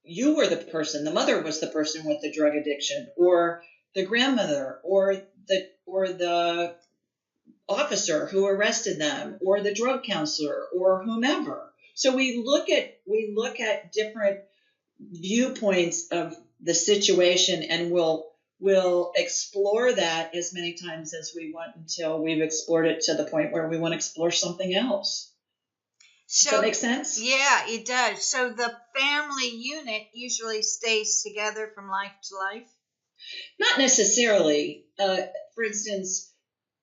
[SPEAKER 4] you were the person, the mother was the person with the drug addiction, or the grandmother, or the officer who arrested them, or the drug counselor, or whomever. So we look at different viewpoints of the situation, and we'll explore that as many times as we want until we've explored it to the point where we want to explore something else. Does that make sense?
[SPEAKER 3] Yeah, it does. So the family unit usually stays together from life to life?
[SPEAKER 4] Not necessarily. For instance,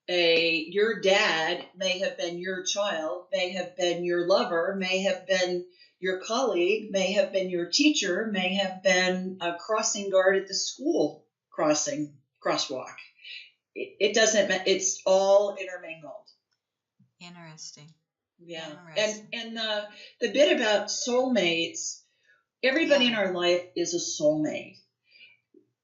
[SPEAKER 4] your dad may have been your child, may have been your lover, may have been your colleague, may have been your teacher, may have been a crossing guard at the school crosswalk. It doesn't. It's all intermingled.
[SPEAKER 3] Interesting.
[SPEAKER 4] Yeah. And the bit about soulmates, everybody in our life is a soulmate.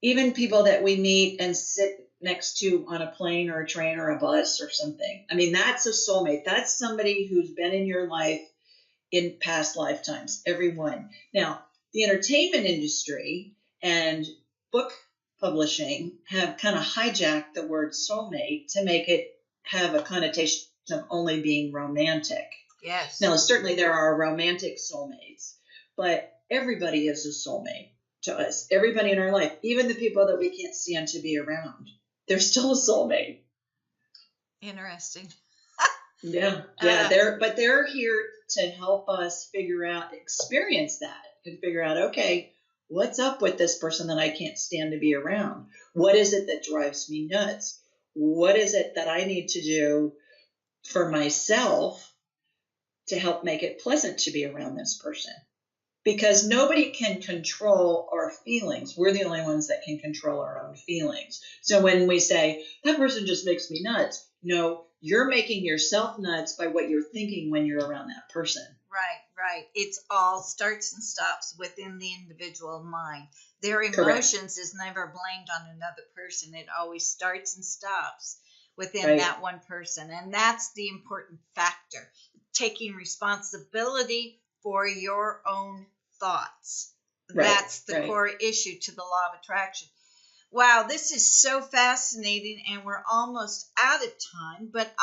[SPEAKER 4] Even people that we meet and sit next to on a plane or a train or a bus or something. I mean, that's a soulmate. That's somebody who's been in your life in past lifetimes, everyone. Now, the entertainment industry and book publishing have kind of hijacked the word soulmate to make it have a connotation of only being romantic.
[SPEAKER 3] Yes.
[SPEAKER 4] Now, certainly there are romantic soulmates, but everybody is a soulmate to us. Everybody in our life, even the people that we can't stand to be around, they're still a soulmate.
[SPEAKER 3] Interesting.
[SPEAKER 4] Yeah. They're here to help us experience that, and figure out, okay, what's up with this person that I can't stand to be around? What is it that drives me nuts? What is it that I need to do for myself to help make it pleasant to be around this person? Because nobody can control our feelings. We're the only ones that can control our own feelings. So when we say, that person just makes me nuts, no, you're making yourself nuts by what you're thinking when you're around that person.
[SPEAKER 3] Right. It's all starts and stops within the individual mind. Their emotions is never blamed on another person. It always starts and stops within that one person. And that's the important factor. Taking responsibility for your own thoughts.
[SPEAKER 4] Right,
[SPEAKER 3] That's the
[SPEAKER 4] right.
[SPEAKER 3] core issue to the law of attraction. Wow, this is so fascinating, and we're almost out of time, but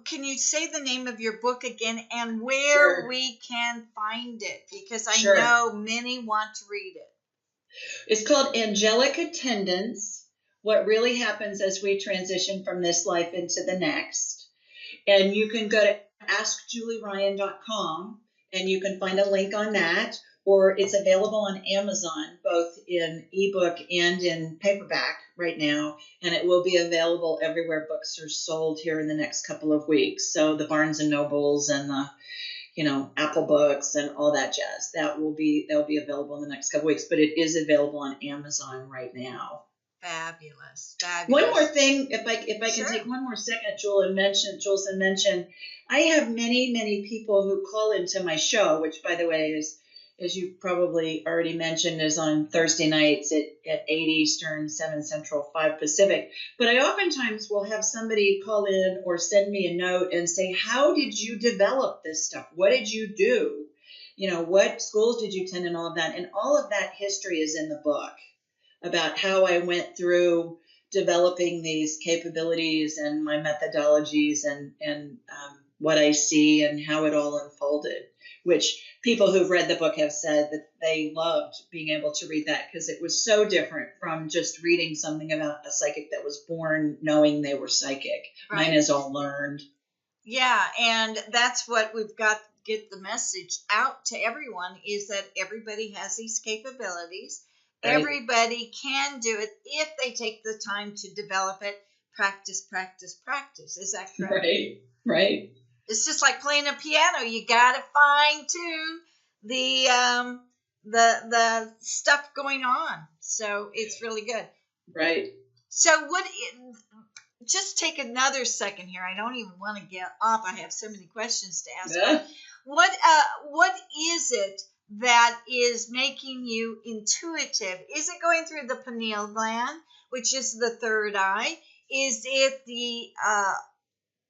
[SPEAKER 3] can you say the name of your book again and where
[SPEAKER 4] Sure.
[SPEAKER 3] we can find it? Because I
[SPEAKER 4] Sure.
[SPEAKER 3] know many want to read it.
[SPEAKER 4] It's called Angelic Attendance, What Really Happens as We Transition from This Life into the Next. And you can go to askjulieryan.com and you can find a link on that, or it's available on Amazon, both in ebook and in paperback right now. And it will be available everywhere books are sold here in the next couple of weeks. So the Barnes and Nobles and the Apple Books and all that jazz. They'll be available in the next couple weeks, but it is available on Amazon right now.
[SPEAKER 3] Fabulous.
[SPEAKER 4] One more thing, if I
[SPEAKER 3] Sure.
[SPEAKER 4] can take one more second, Julesen mentioned, I have many people who call into my show, which, by the way, is, as you probably already mentioned, is on Thursday nights at 8 Eastern, 7 Central, 5 Pacific. But I oftentimes will have somebody call in or send me a note and say, how did you develop this stuff? What did you do? What schools did you attend and all of that? And all of that history is in the book about how I went through developing these capabilities and my methodologies and what I see and how it all unfolded, which people who've read the book have said that they loved being able to read that because it was so different from just reading something about a psychic that was born knowing they were psychic. Right. Mine is all learned.
[SPEAKER 3] Yeah, and that's what we've got to get the message out to everyone, is that everybody has these capabilities. Right. Everybody can do it if they take the time to develop it. Practice. Is that correct?
[SPEAKER 4] Right.
[SPEAKER 3] It's just like playing a piano. You got to fine tune the stuff going on. So it's really good.
[SPEAKER 4] Right.
[SPEAKER 3] So just take another second here. I don't even want to get off. I have so many questions to ask. Yeah. What is it that is making you intuitive? Is it going through the pineal gland, which is the third eye? Is it the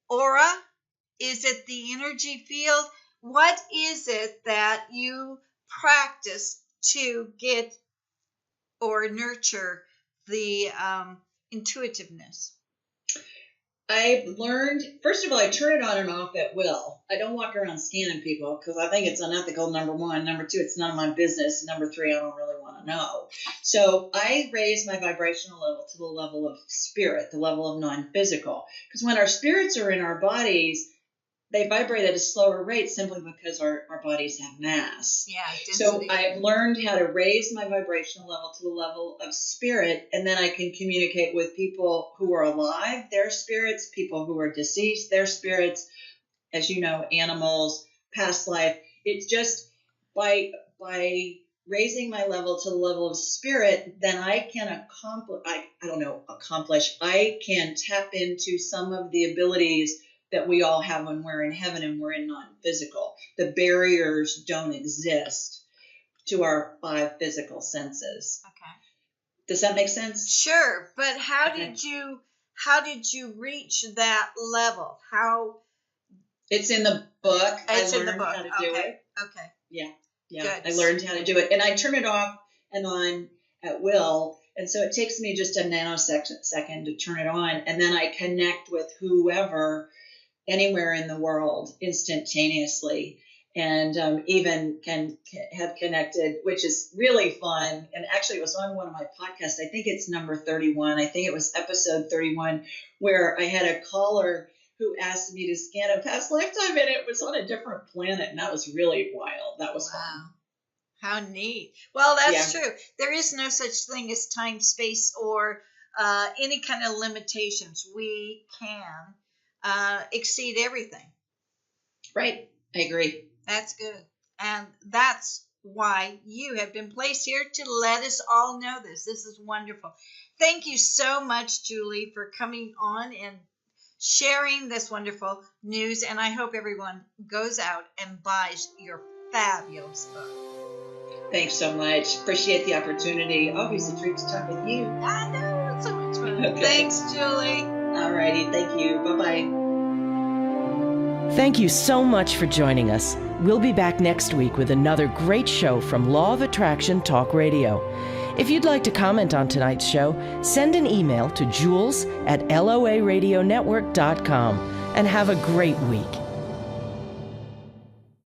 [SPEAKER 3] aura? Is it the energy field? What is it that you practice to get or nurture the intuitiveness?
[SPEAKER 4] I've learned, first of all, I turn it on and off at will. I don't walk around scanning people because I think it's unethical, number one. Number two, it's none of my business. Number three, I don't really want to know. So I raise my vibrational level to the level of spirit, the level of non-physical. Because when our spirits are in our bodies, they vibrate at a slower rate simply because our bodies have mass.
[SPEAKER 3] Yeah, density.
[SPEAKER 4] So I've learned how to raise my vibrational level to the level of spirit, and then I can communicate with people who are alive, their spirits, people who are deceased, their spirits, as you know, animals, past life. It's just by raising my level to the level of spirit, then I can accomplish, I can tap into some of the abilities that we all have when we're in heaven and we're in non-physical. The barriers don't exist to our 5 physical senses.
[SPEAKER 3] Okay.
[SPEAKER 4] Does that make sense?
[SPEAKER 3] Sure, but how did you reach that level? How?
[SPEAKER 4] It's in the book.
[SPEAKER 3] It's in the book.
[SPEAKER 4] How to do it.
[SPEAKER 3] Okay.
[SPEAKER 4] Yeah.
[SPEAKER 3] Good.
[SPEAKER 4] I learned how to do it, and I turn it off and on at will. And so it takes me just a nanosecond to turn it on, and then I connect with whoever, anywhere in the world, instantaneously, and even can have connected, which is really fun. And actually, it was on one of my podcasts. I think it's number 31. I think it was episode 31, where I had a caller who asked me to scan a past lifetime, and it was on a different planet, and that was really wild. That was fun.
[SPEAKER 3] How neat. Well, that's true. There is no such thing as time, space, or any kind of limitations. We can exceed everything.
[SPEAKER 4] Right. I agree.
[SPEAKER 3] That's good. And that's why you have been placed here to let us all know this. This is wonderful. Thank you so much, Julie, for coming on and sharing this wonderful news. And I hope everyone goes out and buys your fabulous book.
[SPEAKER 4] Thanks so much. Appreciate the opportunity. Always a treat to talk with you.
[SPEAKER 3] I know. It's so much fun.
[SPEAKER 4] Okay.
[SPEAKER 3] Thanks, Julie.
[SPEAKER 4] All righty. Thank you. Bye-bye.
[SPEAKER 2] Thank you so much for joining us. We'll be back next week with another great show from Law of Attraction Talk Radio. If you'd like to comment on tonight's show, send an email to jules@loaradionetwork.com and have a great week.